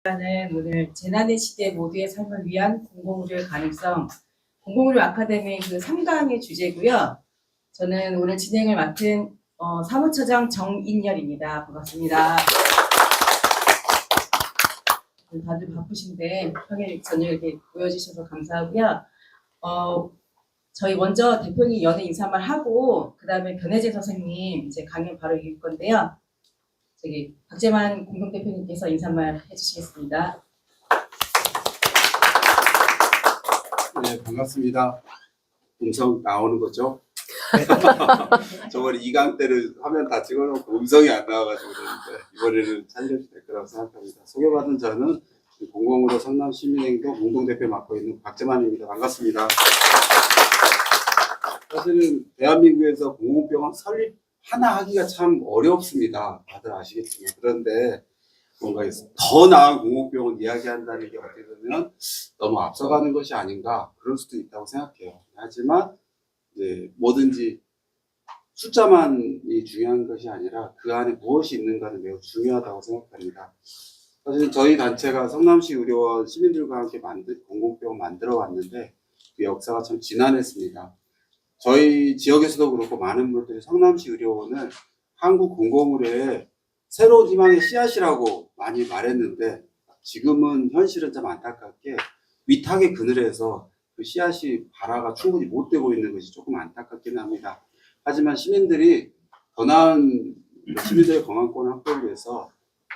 는 오늘 재난의 시대 모두의 삶을 위한 공공의료의 가능성, 공공의료 아카데미 그 3강의 주제고요. 저는 오늘 진행을 맡은 사무처장 정인열입니다. 반갑습니다. 다들 바쁘신데 평일 저녁 이렇게 모여주셔서 감사하고요. 저희 먼저 대표님 연애 인사말 하고 그 다음에 변혜재 선생님 이제 강연 바로 이을 건데요. 저기 박재만 공동대표님께서 인사말 해주시겠습니다. 네, 반갑습니다. 음성 나오는 거죠? 저번에 2강 때를 화면 다 찍어놓고 음성이 안 나와가지고 그러는데 이번에는 참여시 될 거라고 생각합니다. 소개받은 저는 공공의료 성남시민행동 공동대표 맡고 있는 박재만입니다. 반갑습니다. 사실은 대한민국에서 공공병원 설립 하나 하기가 참 어렵습니다. 다들 아시겠지만. 그런데 뭔가 더 나은 공공병원 이야기한다는 게 어떻게 보면 너무 앞서가는 것이 아닌가 그럴 수도 있다고 생각해요. 하지만 이제 뭐든지 숫자만이 중요한 것이 아니라 그 안에 무엇이 있는가는 매우 중요하다고 생각합니다. 사실 저희 단체가 성남시 의료원 시민들과 함께 공공병원 만들어 왔는데 그 역사가 참 지난했습니다. 저희 지역에서도 그렇고 많은 분들이 성남시 의료원을 한국 공공의료의 새로운 희망의 씨앗이라고 많이 말했는데 지금은 현실은 좀 안타깝게 위탁의 그늘에서 그 씨앗이 발화가 충분히 못 되고 있는 것이 조금 안타깝긴 합니다. 하지만 시민들이 더 나은 시민들의 건강권 확보를 위해서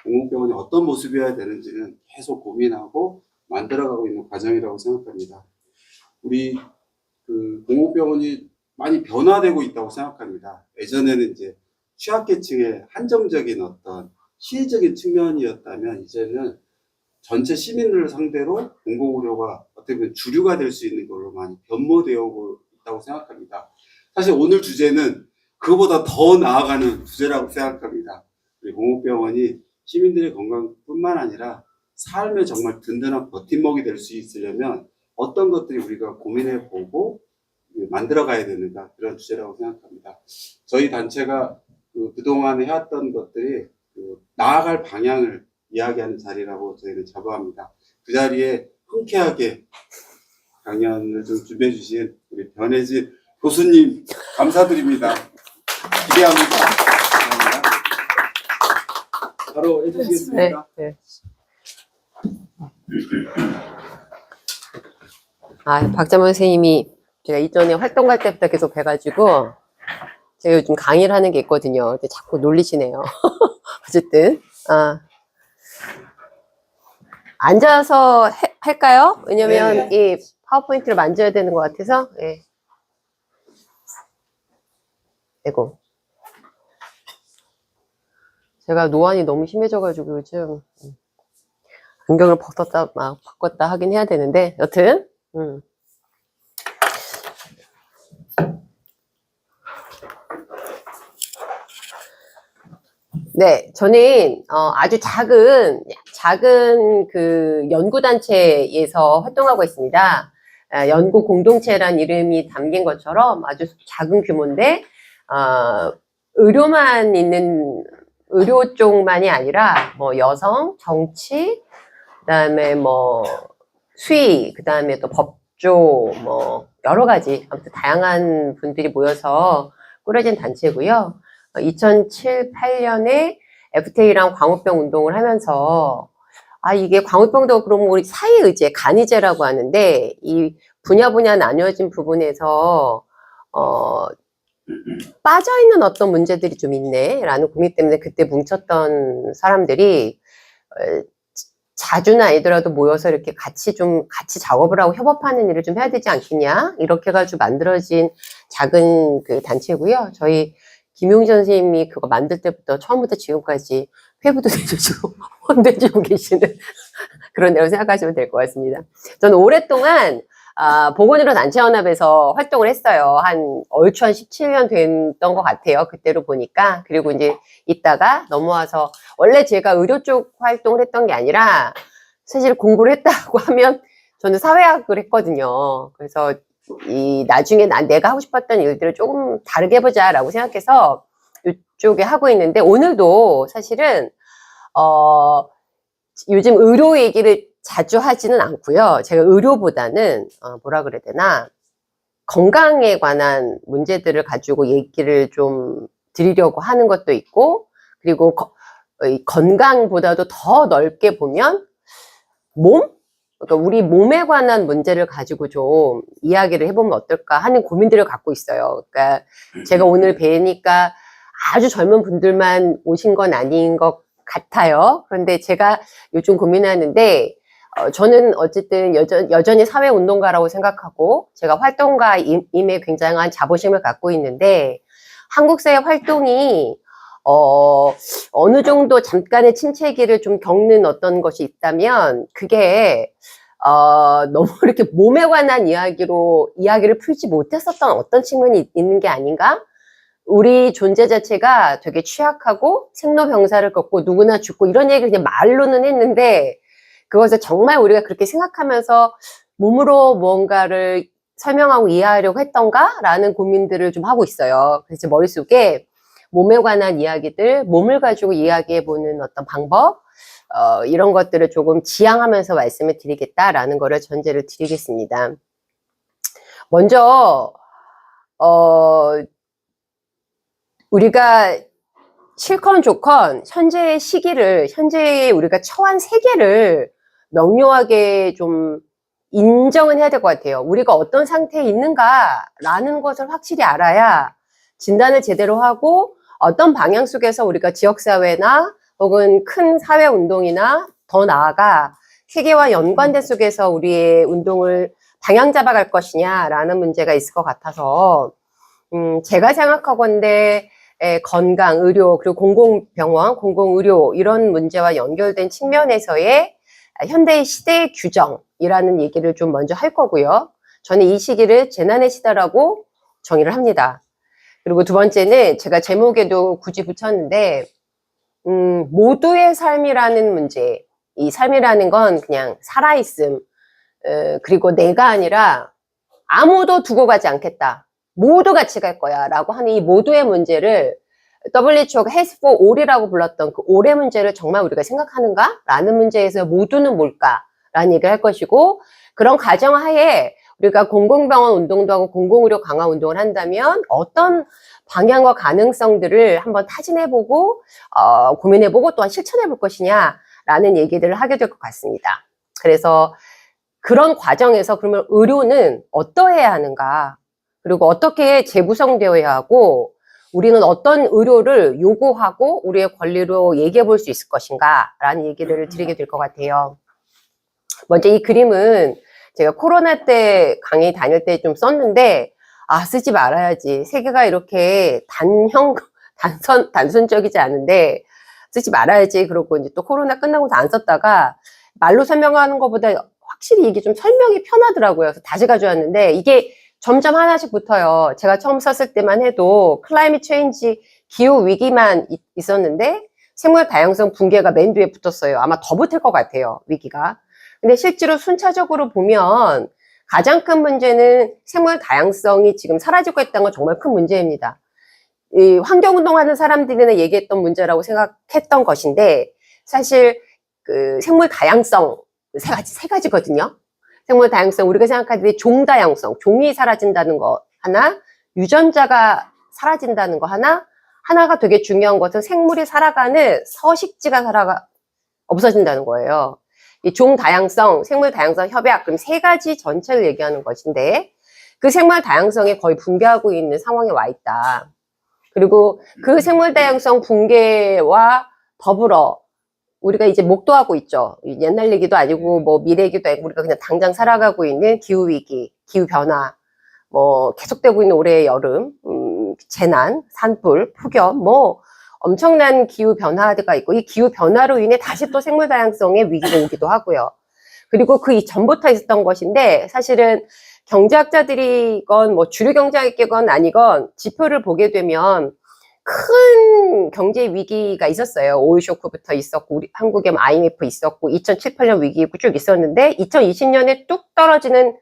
공공병원이 어떤 모습이어야 되는지는 계속 고민하고 만들어가고 있는 과정이라고 생각합니다. 우리 그 공공병원이 많이 변화되고 있다고 생각합니다. 예전에는 이제 취약계층의 한정적인 어떤 시의적인 측면이었다면 이제는 전체 시민들을 상대로 공공의료가 어떻게 보면 주류가 될 수 있는 걸로 많이 변모되어 있다고 생각합니다. 사실 오늘 주제는 그보다 더 나아가는 주제라고 생각합니다. 우리 공공병원이 시민들의 건강뿐만 아니라 삶에 정말 든든한 버팀목이 될 수 있으려면 어떤 것들이 우리가 고민해보고 만들어가야 되는가 그런 주제라고 생각합니다. 저희 단체가 그동안 해왔던 것들이 나아갈 방향을 이야기하는 자리라고 저희는 자부합니다. 그 자리에 흔쾌하게 강연을 좀 준비해 주신 우리 변혜진 교수님 감사드립니다. 기대합니다. 감사합니다. 바로 해주시겠습니다. 네. 박재만 선생님이 제가 이전에 활동 갈 때부터 계속 뵈가지고 제가 요즘 강의를 하는 게 있거든요. 근데 자꾸 놀리시네요. 어쨌든 앉아서 할까요? 왜냐면 이 파워포인트를 만져야 되는 것 같아서. 예. 아이고. 제가 노안이 너무 심해져가지고 요즘 안경을 바꿨다 하긴 해야 되는데 여튼 네, 저는 아주 작은 그 연구단체에서 활동하고 있습니다. 연구 공동체란 이름이 담긴 것처럼 아주 작은 규모인데 의료만 있는 의료 쪽만이 아니라 뭐 여성, 정치, 그다음에 뭐 수의, 그다음에 또 법조, 뭐 여러 가지 아무튼 다양한 분들이 모여서 꾸려진 단체고요. 2007, 8년에 FTA랑 광우병 운동을 하면서 이게 광우병도 그럼 우리 사회의제, 간이제라고 하는데 이 분야 나뉘어진 부분에서 빠져있는 어떤 문제들이 좀 있네 라는 고민 때문에 그때 뭉쳤던 사람들이 자주는 아니더라도 모여서 이렇게 같이 작업을 하고 협업하는 일을 좀 해야 되지 않겠냐 이렇게 해가지고 만들어진 작은 그 단체고요. 저희 김용전 선생님이 그거 만들 때부터 처음부터 지금까지 회부도 내주시고 혼내주고 계시는 그런 데로 생각하시면 될 것 같습니다. 저는 오랫동안 보건의료 단체연합에서 활동을 했어요. 얼추 한 17년 됐던 것 같아요. 그때로 보니까. 그리고 이제 있다가 넘어와서 원래 제가 의료 쪽 활동을 했던 게 아니라 사실 공부를 했다고 하면 저는 사회학을 했거든요. 그래서 나중에 내가 하고 싶었던 일들을 조금 다르게 해보자라고 생각해서 이쪽에 하고 있는데 오늘도 사실은 요즘 의료 얘기를 자주 하지는 않고요. 제가 의료보다는 뭐라 그래야 되나, 건강에 관한 문제들을 가지고 얘기를 좀 드리려고 하는 것도 있고, 그리고 이 건강보다도 더 넓게 보면 몸? 그러니까 우리 몸에 관한 문제를 가지고 좀 이야기를 해보면 어떨까 하는 고민들을 갖고 있어요. 그러니까 제가 오늘 뵈니까 아주 젊은 분들만 오신 건 아닌 것 같아요. 그런데 제가 요즘 고민하는데, 저는 어쨌든 여전히 사회운동가라고 생각하고, 제가 활동가임에 굉장한 자부심을 갖고 있는데, 한국사회 활동이, 어느 정도 잠깐의 침체기를 좀 겪는 어떤 것이 있다면, 그게, 너무 이렇게 몸에 관한 이야기를 풀지 못했었던 어떤 측면이 있는 게 아닌가? 우리 존재 자체가 되게 취약하고 생로병사를 겪고 누구나 죽고 이런 얘기를 그냥 말로는 했는데 그것을 정말 우리가 그렇게 생각하면서 몸으로 무언가를 설명하고 이해하려고 했던가? 라는 고민들을 좀 하고 있어요. 그래서 머릿속에 몸에 관한 이야기들, 몸을 가지고 이야기해보는 어떤 방법, 이런 것들을 조금 지향하면서 말씀을 드리겠다라는 거를 전제를 드리겠습니다. 먼저, 우리가 싫건 좋건 현재의 시기를, 현재의 우리가 처한 세계를 명료하게 좀 인정은 해야 될 것 같아요. 우리가 어떤 상태에 있는가라는 것을 확실히 알아야 진단을 제대로 하고 어떤 방향 속에서 우리가 지역사회나 혹은 큰 사회운동이나 더 나아가 세계와 연관된 속에서 우리의 운동을 방향 잡아갈 것이냐라는 문제가 있을 것 같아서 제가 생각하건대 건강, 의료, 그리고 공공병원, 공공의료 이런 문제와 연결된 측면에서의 현대의 시대의 규정이라는 얘기를 좀 먼저 할 거고요. 저는 이 시기를 재난의 시대라고 정의를 합니다. 그리고 두 번째는 제가 제목에도 굳이 붙였는데 모두의 삶이라는 문제, 이 삶이라는 건 그냥 살아있음, 그리고 내가 아니라 아무도 두고 가지 않겠다. 모두 같이 갈 거야 라고 하는 이 모두의 문제를 WHO가 Health for All이라고 불렀던 그 all의 문제를 정말 우리가 생각하는가? 라는 문제에서 모두는 뭘까? 라는 얘기를 할 것이고 그런 가정하에 우리가 공공병원 운동도 하고 공공의료 강화 운동을 한다면 어떤 방향과 가능성들을 한번 타진해보고 고민해보고 또한 실천해볼 것이냐 라는 얘기들을 하게 될 것 같습니다. 그래서 그런 과정에서 그러면 의료는 어떠해야 하는가? 그리고 어떻게 재구성되어야 하고 우리는 어떤 의료를 요구하고 우리의 권리로 얘기해 볼 수 있을 것인가 라는 얘기를 드리게 될 것 같아요. 먼저 이 그림은 제가 코로나 때 강의 다닐 때 좀 썼는데 쓰지 말아야지. 세계가 이렇게 단순적이지 않은데 쓰지 말아야지. 그러고 이제 또 코로나 끝나고서 안 썼다가 말로 설명하는 것보다 확실히 이게 좀 설명이 편하더라고요. 그래서 다시 가져왔는데 이게 점점 하나씩 붙어요. 제가 처음 썼을 때만 해도 클라이밋 체인지 기후 위기만 있었는데 생물 다양성 붕괴가 맨 뒤에 붙었어요. 아마 더 붙을 것 같아요. 위기가. 근데 실제로 순차적으로 보면 가장 큰 문제는 생물 다양성이 지금 사라지고 있다는 건 정말 큰 문제입니다. 이 환경운동하는 사람들이나 얘기했던 문제라고 생각했던 것인데 사실 그 생물 다양성 세 가지거든요. 생물 다양성, 우리가 생각할 때 종 다양성, 종이 사라진다는 거 하나, 유전자가 사라진다는 거 하나, 하나가 되게 중요한 것은 생물이 살아가는 서식지가 없어진다는 거예요. 이 종 다양성, 생물 다양성 협약, 그럼 세 가지 전체를 얘기하는 것인데 그 생물 다양성이 거의 붕괴하고 있는 상황에 와 있다. 그리고 그 생물 다양성 붕괴와 더불어 우리가 이제 목도하고 있죠. 옛날 얘기도 아니고 뭐 미래 얘기도 아니고 우리가 그냥 당장 살아가고 있는 기후위기, 기후변화, 뭐 계속되고 있는 올해의 여름, 재난, 산불, 폭염, 뭐 엄청난 기후변화가 있고 이 기후변화로 인해 다시 또 생물다양성의 위기가 오기도 하고요. 그리고 그 이전부터 있었던 것인데 사실은 경제학자들이건 뭐 주류 경제학이건 아니건 지표를 보게 되면 큰 경제 위기가 있었어요. 오일 쇼크부터 있었고 우리 한국에 IMF 있었고 2007, 8년 위기 쭉 있었는데 2020년에 뚝 떨어지는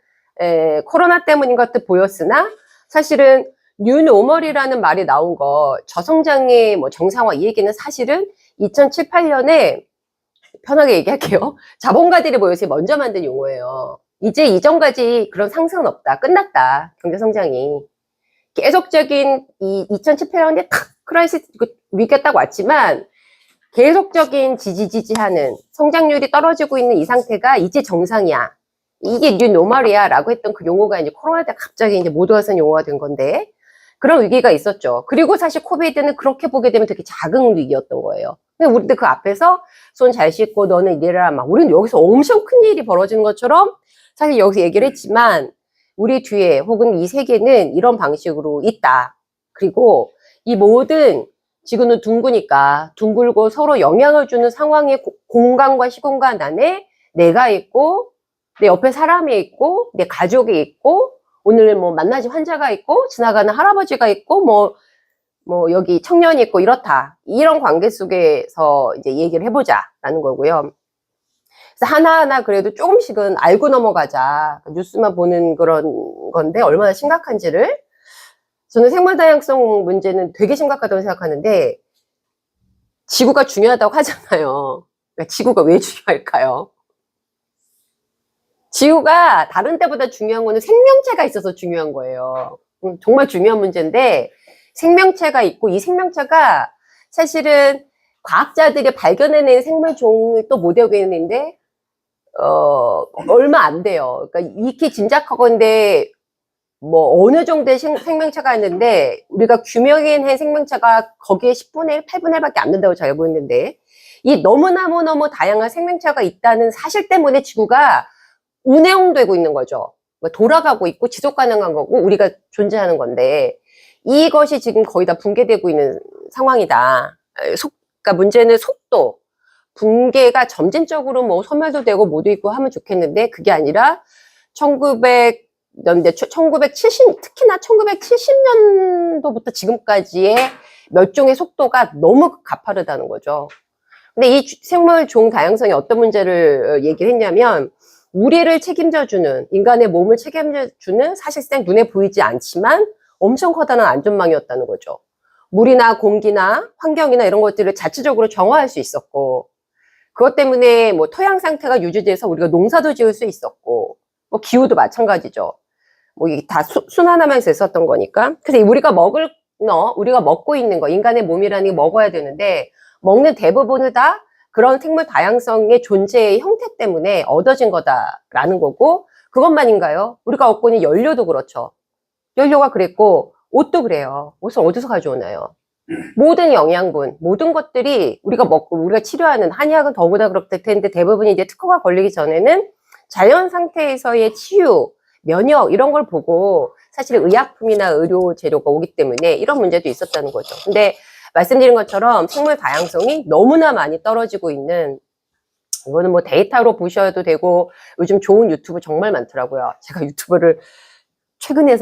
코로나 때문인 것도 보였으나 사실은 뉴노멀이라는 말이 나온 거 저성장의 뭐 정상화 이 얘기는 사실은 2007, 8년에 편하게 얘기할게요. 자본가들이 모여서 먼저 만든 용어예요. 이제 이전까지 그런 상승은 없다. 끝났다. 경제 성장이. 계속적인 이 2018년에 탁 크라이시스 위기가 딱 왔지만 계속적인 지지하는 성장률이 떨어지고 있는 이 상태가 이제 정상이야. 이게 뉴 노멀이야 라고 했던 그 용어가 이제 코로나 때 갑자기 이제 모두가 쓴 용어가 된 건데 그런 위기가 있었죠. 그리고 사실 코비드는 그렇게 보게 되면 되게 작은 위기였던 거예요. 근데 우리도 그 앞에서 손 잘 씻고 너는 이래라 막 우리는 여기서 엄청 큰 일이 벌어지는 것처럼 사실 여기서 얘기를 했지만 우리 뒤에 혹은 이 세계는 이런 방식으로 있다. 그리고 이 모든 지구는 둥그니까 둥글고 서로 영향을 주는 상황의 공간과 시공간 안에 내가 있고 내 옆에 사람이 있고 내 가족이 있고 오늘 뭐 만나신 환자가 있고 지나가는 할아버지가 있고 뭐 여기 청년이 있고 이렇다. 이런 관계 속에서 이제 얘기를 해보자라는 거고요. 그래서 하나하나 그래도 조금씩은 알고 넘어가자. 뉴스만 보는 그런 건데 얼마나 심각한지를. 저는 생물 다양성 문제는 되게 심각하다고 생각하는데 지구가 중요하다고 하잖아요. 그러니까 지구가 왜 중요할까요? 지구가 다른 때보다 중요한 거는 생명체가 있어서 중요한 거예요. 정말 중요한 문제인데 생명체가 있고 이 생명체가 사실은 과학자들이 발견해낸 생물종을 또 못 외우겠는데 얼마 안 돼요. 그러니까 익히 짐작하건대 뭐 어느 정도의 생명체가 있는데 우리가 규명해낸 생명체가 거기에 10분의 1, 8분의 1밖에 안 된다고 잘 알고 있는데 이 너무너무 다양한 생명체가 있다는 사실 때문에 지구가 운행되고 있는 거죠. 그러니까 돌아가고 있고 지속 가능한 거고 우리가 존재하는 건데 이것이 지금 거의 다 붕괴되고 있는 상황이다. 그러니까 문제는 속도. 붕괴가 점진적으로 뭐 소멸도 되고 모두 있고 하면 좋겠는데 그게 아니라 1970, 특히나 1970년도부터 지금까지의 멸종의 속도가 너무 가파르다는 거죠. 근데 이 생물종 다양성이 어떤 문제를 얘기를 했냐면 우리를 책임져주는, 인간의 몸을 책임져주는 사실상 눈에 보이지 않지만 엄청 커다란 안전망이었다는 거죠. 물이나 공기나 환경이나 이런 것들을 자체적으로 정화할 수 있었고 그것 때문에 뭐 토양 상태가 유지돼서 우리가 농사도 지을 수 있었고 뭐 기후도 마찬가지죠. 뭐 이게 다 순환하면서 있었던 거니까. 그래서 우리가 우리가 먹고 있는 거, 인간의 몸이라는 게 먹어야 되는데 먹는 대부분은 다 그런 생물 다양성의 존재의 형태 때문에 얻어진 거다라는 거고 그것만인가요? 우리가 얻고 있는 연료도 그렇죠. 연료가 그랬고 옷도 그래요. 옷을 어디서 가져오나요? 모든 영양분, 모든 것들이 우리가 먹고 우리가 치료하는 한의학은 더보다 그렇을 텐데 대부분이 이제 특허가 걸리기 전에는 자연 상태에서의 치유, 면역 이런 걸 보고 사실 의약품이나 의료 재료가 오기 때문에 이런 문제도 있었다는 거죠. 근데 말씀드린 것처럼 생물 다양성이 너무나 많이 떨어지고 있는 이거는 뭐 데이터로 보셔도 되고 요즘 좋은 유튜브 정말 많더라고요. 제가 유튜브를 최근에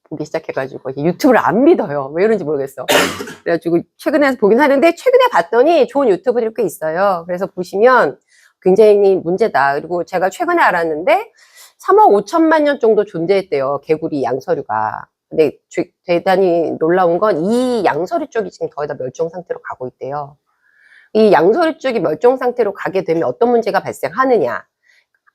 보기 시작해가지고 유튜브를 안 믿어요. 왜 이런지 모르겠어. 그래가지고 최근에 보긴 하는데 최근에 봤더니 좋은 유튜브들이 꽤 있어요. 그래서 보시면 굉장히 문제다. 그리고 제가 최근에 알았는데 3억 5천만 년 정도 존재했대요. 개구리 양서류가. 근데 대단히 놀라운 건 이 양서류 쪽이 지금 거의 다 멸종 상태로 가고 있대요. 이 양서류 쪽이 멸종 상태로 가게 되면 어떤 문제가 발생하느냐,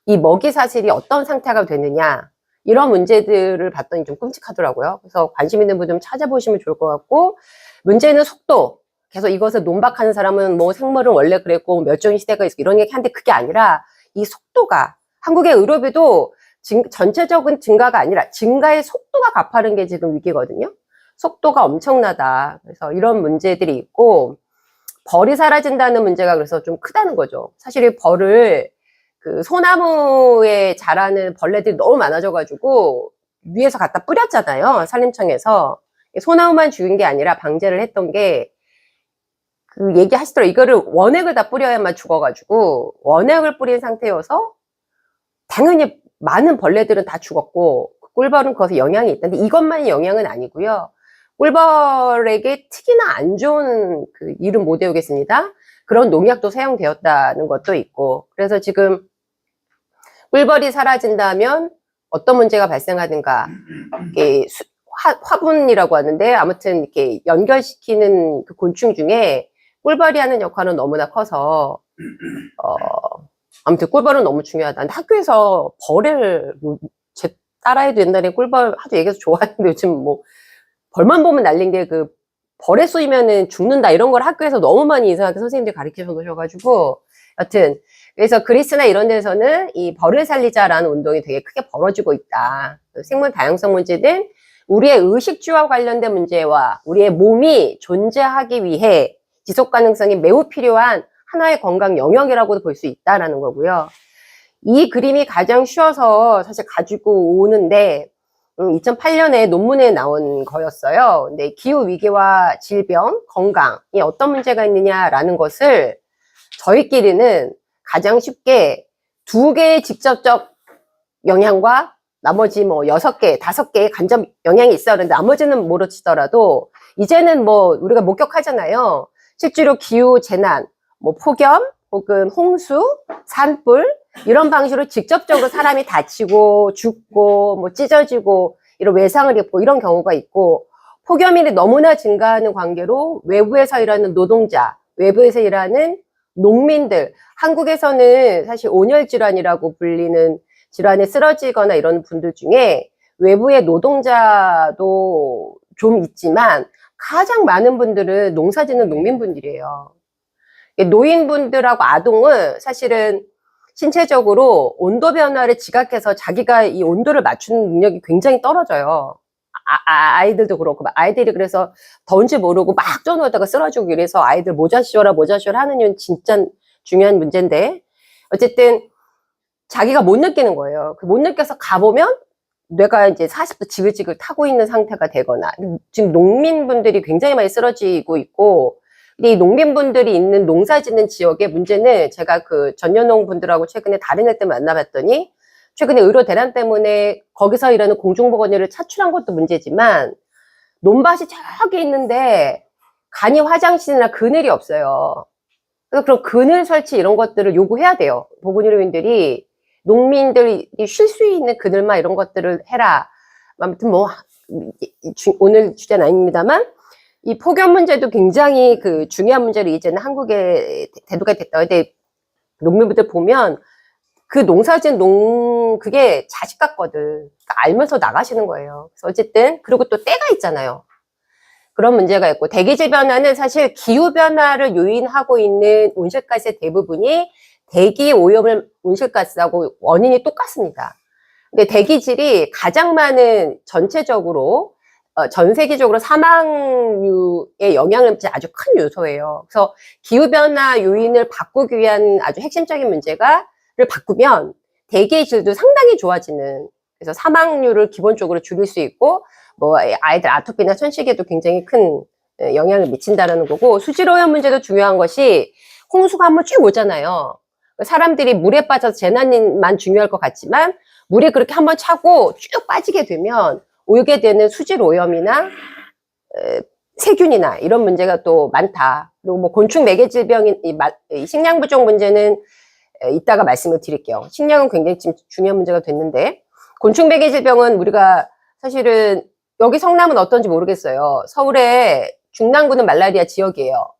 이 먹이 사슬이 어떤 상태가 되느냐, 이런 문제들을 봤더니 좀 끔찍하더라고요. 그래서 관심 있는 분 좀 찾아보시면 좋을 것 같고, 문제는 속도. 계속 이것을 논박하는 사람은 뭐 생물은 원래 그랬고 멸종의 시대가 있고 이런 얘기 하는데 그게 아니라 이 속도가 한국의 의료비도 전체적인 증가가 아니라 증가의 속도가 가파른 게 지금 위기거든요. 속도가 엄청나다. 그래서 이런 문제들이 있고 벌이 사라진다는 문제가 그래서 좀 크다는 거죠. 사실 이 벌을 그 소나무에 자라는 벌레들이 너무 많아져가지고 위에서 갖다 뿌렸잖아요. 산림청에서. 소나무만 죽인 게 아니라 방제를 했던 게 그 얘기하시더라고요. 이거를 원액을 다 뿌려야만 죽어가지고 원액을 뿌린 상태여서 당연히 많은 벌레들은 다 죽었고 꿀벌은 거기서 영향이 있다는데 이것만이 영향은 아니고요. 꿀벌에게 특히나 안 좋은 그 이름 못 외우겠습니다. 그런 농약도 사용되었다는 것도 있고 그래서 지금 꿀벌이 사라진다면 어떤 문제가 발생하는가 이게 화분이라고 하는데 아무튼 이렇게 연결시키는 그 곤충 중에 꿀벌이 하는 역할은 너무나 커서 아무튼 꿀벌은 너무 중요하다. 근데 학교에서 벌을, 제 딸아이도 옛날에 꿀벌 하도 얘기해서 좋아했는데 요즘 뭐, 벌만 보면 날린 게 그, 벌에 쏘이면은 죽는다 이런 걸 학교에서 너무 많이 이상하게 선생님들이 가르쳐 놓으셔가지고, 여튼, 그래서 그리스나 이런 데서는 이 벌을 살리자라는 운동이 되게 크게 벌어지고 있다. 생물 다양성 문제는 우리의 의식주와 관련된 문제와 우리의 몸이 존재하기 위해 지속 가능성이 매우 필요한 하나의 건강 영역이라고도 볼 수 있다라는 거고요. 이 그림이 가장 쉬워서 사실 가지고 오는데 2008년에 논문에 나온 거였어요. 근데 기후 위기와 질병, 건강이 어떤 문제가 있느냐라는 것을 저희끼리는 가장 쉽게 2개의 직접적 영향과 나머지 뭐 6개, 5개의 간접 영향이 있어. 그런데 나머지는 모르치더라도 이제는 뭐 우리가 목격하잖아요. 실제로 기후 재난, 뭐 폭염, 혹은 홍수, 산불 이런 방식으로 직접적으로 사람이 다치고 죽고 뭐 찢어지고 이런 외상을 입고 이런 경우가 있고 폭염이 너무나 증가하는 관계로 외부에서 일하는 노동자, 외부에서 일하는 농민들, 한국에서는 사실 온열 질환이라고 불리는 질환에 쓰러지거나 이런 분들 중에 외부의 노동자도 좀 있지만 가장 많은 분들은 농사 짓는 농민분들이에요. 노인분들하고 아동은 사실은 신체적으로 온도 변화를 지각해서 자기가 이 온도를 맞추는 능력이 굉장히 떨어져요. 아이들도 그렇고, 아이들이 그래서 더운지 모르고 막 쪄놓다가 쓰러지고 이래서 아이들 모자 씌워라 하는 이유는 진짜 중요한 문제인데, 어쨌든 자기가 못 느끼는 거예요. 못 느껴서 가보면 뇌가 이제 40도 지글지글 타고 있는 상태가 되거나, 지금 농민분들이 굉장히 많이 쓰러지고 있고, 이 농민분들이 있는 농사 짓는 지역의 문제는 제가 그 전년농 분들하고 최근에 다른 애 때문에 만나봤더니 최근에 의료 대란 때문에 거기서 일하는 공중보건의를 차출한 것도 문제지만 논밭이 저기 있는데 간이 화장실이나 그늘이 없어요. 그래서 그런 그늘 설치 이런 것들을 요구해야 돼요. 보건의료인들이 농민들이 쉴 수 있는 그늘만 이런 것들을 해라. 아무튼 뭐 오늘 주제는 아닙니다만 이 폭염 문제도 굉장히 그 중요한 문제로 이제는 한국에 대두가 됐다. 근데 농민분들 보면 그 농사진 그게 자식 같거든. 그러니까 알면서 나가시는 거예요. 그래서 어쨌든, 그리고 또 때가 있잖아요. 그런 문제가 있고, 대기질 변화는 사실 기후변화를 요인하고 있는 온실가스의 대부분이 대기 오염을 온실가스하고 원인이 똑같습니다. 근데 대기질이 가장 많은 전체적으로 전 세계적으로 사망률에 영향을 미치는 아주 큰 요소예요. 그래서 기후변화 요인을 바꾸기 위한 아주 핵심적인 문제를 바꾸면 대기의 질도 상당히 좋아지는, 그래서 사망률을 기본적으로 줄일 수 있고, 뭐 아이들 아토피나 천식에도 굉장히 큰 영향을 미친다는 거고, 수질오염 문제도 중요한 것이 홍수가 한번 쭉 오잖아요. 사람들이 물에 빠져서 재난만 중요할 것 같지만 물에 그렇게 한번 차고 쭉 빠지게 되면 오게 되는 수질 오염이나 세균이나 이런 문제가 또 많다. 그리고 뭐 곤충 매개 질병인 이 식량 부족 문제는 이따가 말씀을 드릴게요. 식량은 굉장히 지금 중요한 문제가 됐는데, 곤충 매개 질병은 우리가 사실은 여기 성남은 어떤지 모르겠어요. 서울의 중랑구는 말라리아 지역이에요.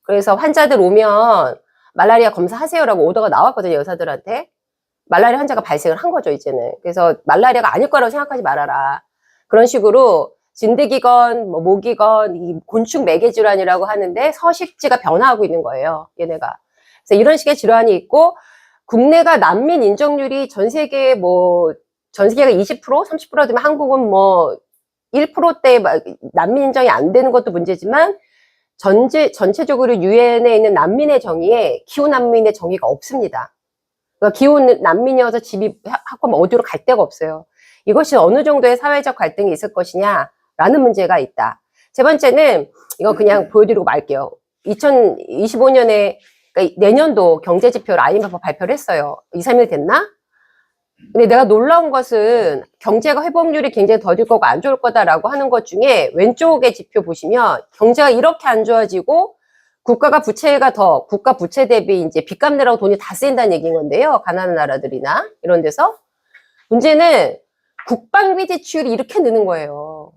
그래서 환자들 오면 말라리아 검사하세요라고 오더가 나왔거든요, 여사들한테. 말라리아 환자가 발생을 한 거죠, 이제는. 그래서 말라리아가 아닐 거라고 생각하지 말아라. 그런 식으로 진드기건, 뭐 모기건, 이 곤충 매개 질환이라고 하는데 서식지가 변화하고 있는 거예요, 얘네가. 그래서 이런 식의 질환이 있고, 국내가 난민 인정률이 전 세계가 20%, 30% 되면 한국은 뭐 1%대 난민 인정이 안 되는 것도 문제지만, 전체적으로 유엔에 있는 난민의 정의에 기후 난민의 정의가 없습니다. 그러니까 기후 난민이어서 집이 하면 어디로 갈 데가 없어요. 이것이 어느 정도의 사회적 갈등이 있을 것이냐라는 문제가 있다. 세 번째는 이거 그냥 보여드리고 말게요. 2025년에 그러니까 내년도 경제지표를 IMF 발표를 했어요. 2, 3일 됐나? 근데 내가 놀라운 것은 경제가 회복률이 굉장히 더딜 거고 안 좋을 거다라고 하는 것 중에 왼쪽의 지표 보시면 경제가 이렇게 안 좋아지고 국가 부채 대비 이제 빚 갚느라고 돈이 다 쓰인다는 얘기인 건데요. 가난한 나라들이나 이런 데서. 문제는 국방비 지출이 이렇게 느는 거예요.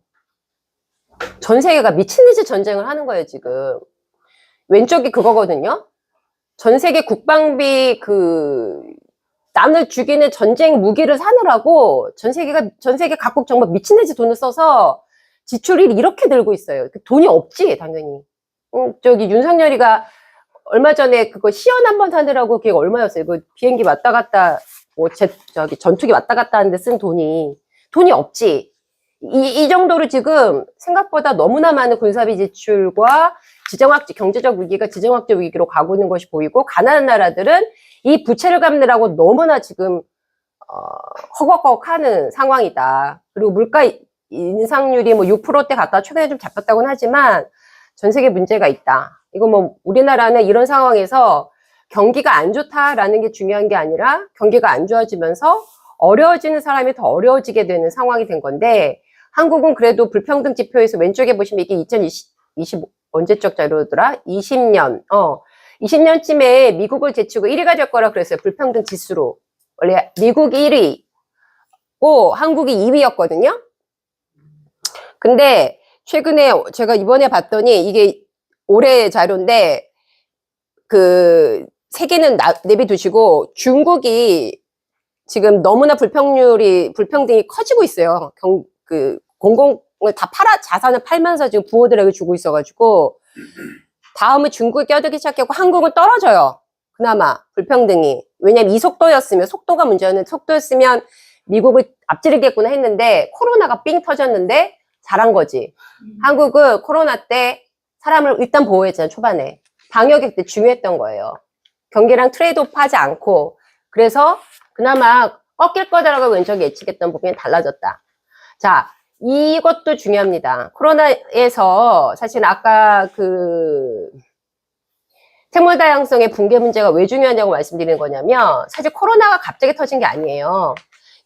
전 세계가 미친 듯이 전쟁을 하는 거예요, 지금. 왼쪽이 그거거든요. 전 세계 국방비 남을 죽이는 전쟁 무기를 사느라고 전 세계 각국 정말 미친 듯이 돈을 써서 지출이 이렇게 늘고 있어요. 돈이 없지, 당연히. 저기 윤석열이가 얼마 전에 그거 시연 한번 사느라고 그게 얼마였어요? 그 비행기 왔다 갔다, 저기 전투기 왔다 갔다 하는데 쓴 돈이 없지. 이 정도로 지금 생각보다 너무나 많은 군사비 지출과 경제적 위기가 지정학적 위기로 가고 있는 것이 보이고, 가난한 나라들은 이 부채를 갚느라고 너무나 지금 허걱허걱 하는 상황이다. 그리고 물가 인상률이 뭐 6%대 가까워 최근에 좀 잡혔다고는 하지만 전 세계 문제가 있다. 이거 뭐 우리나라는 이런 상황에서 경기가 안 좋다라는 게 중요한 게 아니라 경기가 안 좋아지면서 어려워지는 사람이 더 어려워지게 되는 상황이 된 건데, 한국은 그래도 불평등 지표에서 왼쪽에 보시면 이게 2020 언제적 자료더라? 20년쯤에 미국을 제치고 1위가 될 거라 그랬어요. 불평등 지수로. 원래 미국이 1위고 한국이 2위였거든요. 근데 최근에 제가 이번에 봤더니 이게 올해 자료인데, 세계는 내비두시고 중국이 지금 너무나 불평등이 커지고 있어요. 공공을 다 자산을 팔면서 지금 부호들에게 주고 있어가지고, 다음은 중국이 껴들기 시작했고, 한국은 떨어져요. 그나마, 불평등이. 왜냐면 이 속도가 문제였는데, 속도였으면 미국을 앞지르겠구나 했는데, 코로나가 삥 터졌는데, 잘한 거지. 한국은 코로나 때 사람을 일단 보호했잖아요, 초반에. 방역이 그때 중요했던 거예요. 경기랑 트레이드오프 하지 않고. 그래서 그나마 꺾일 거다라고 왼쪽에 예측했던 부분이 달라졌다. 자, 이것도 중요합니다. 코로나에서 사실 아까 생물 다양성의 붕괴 문제가 왜 중요하냐고 말씀드리는 거냐면, 사실 코로나가 갑자기 터진 게 아니에요.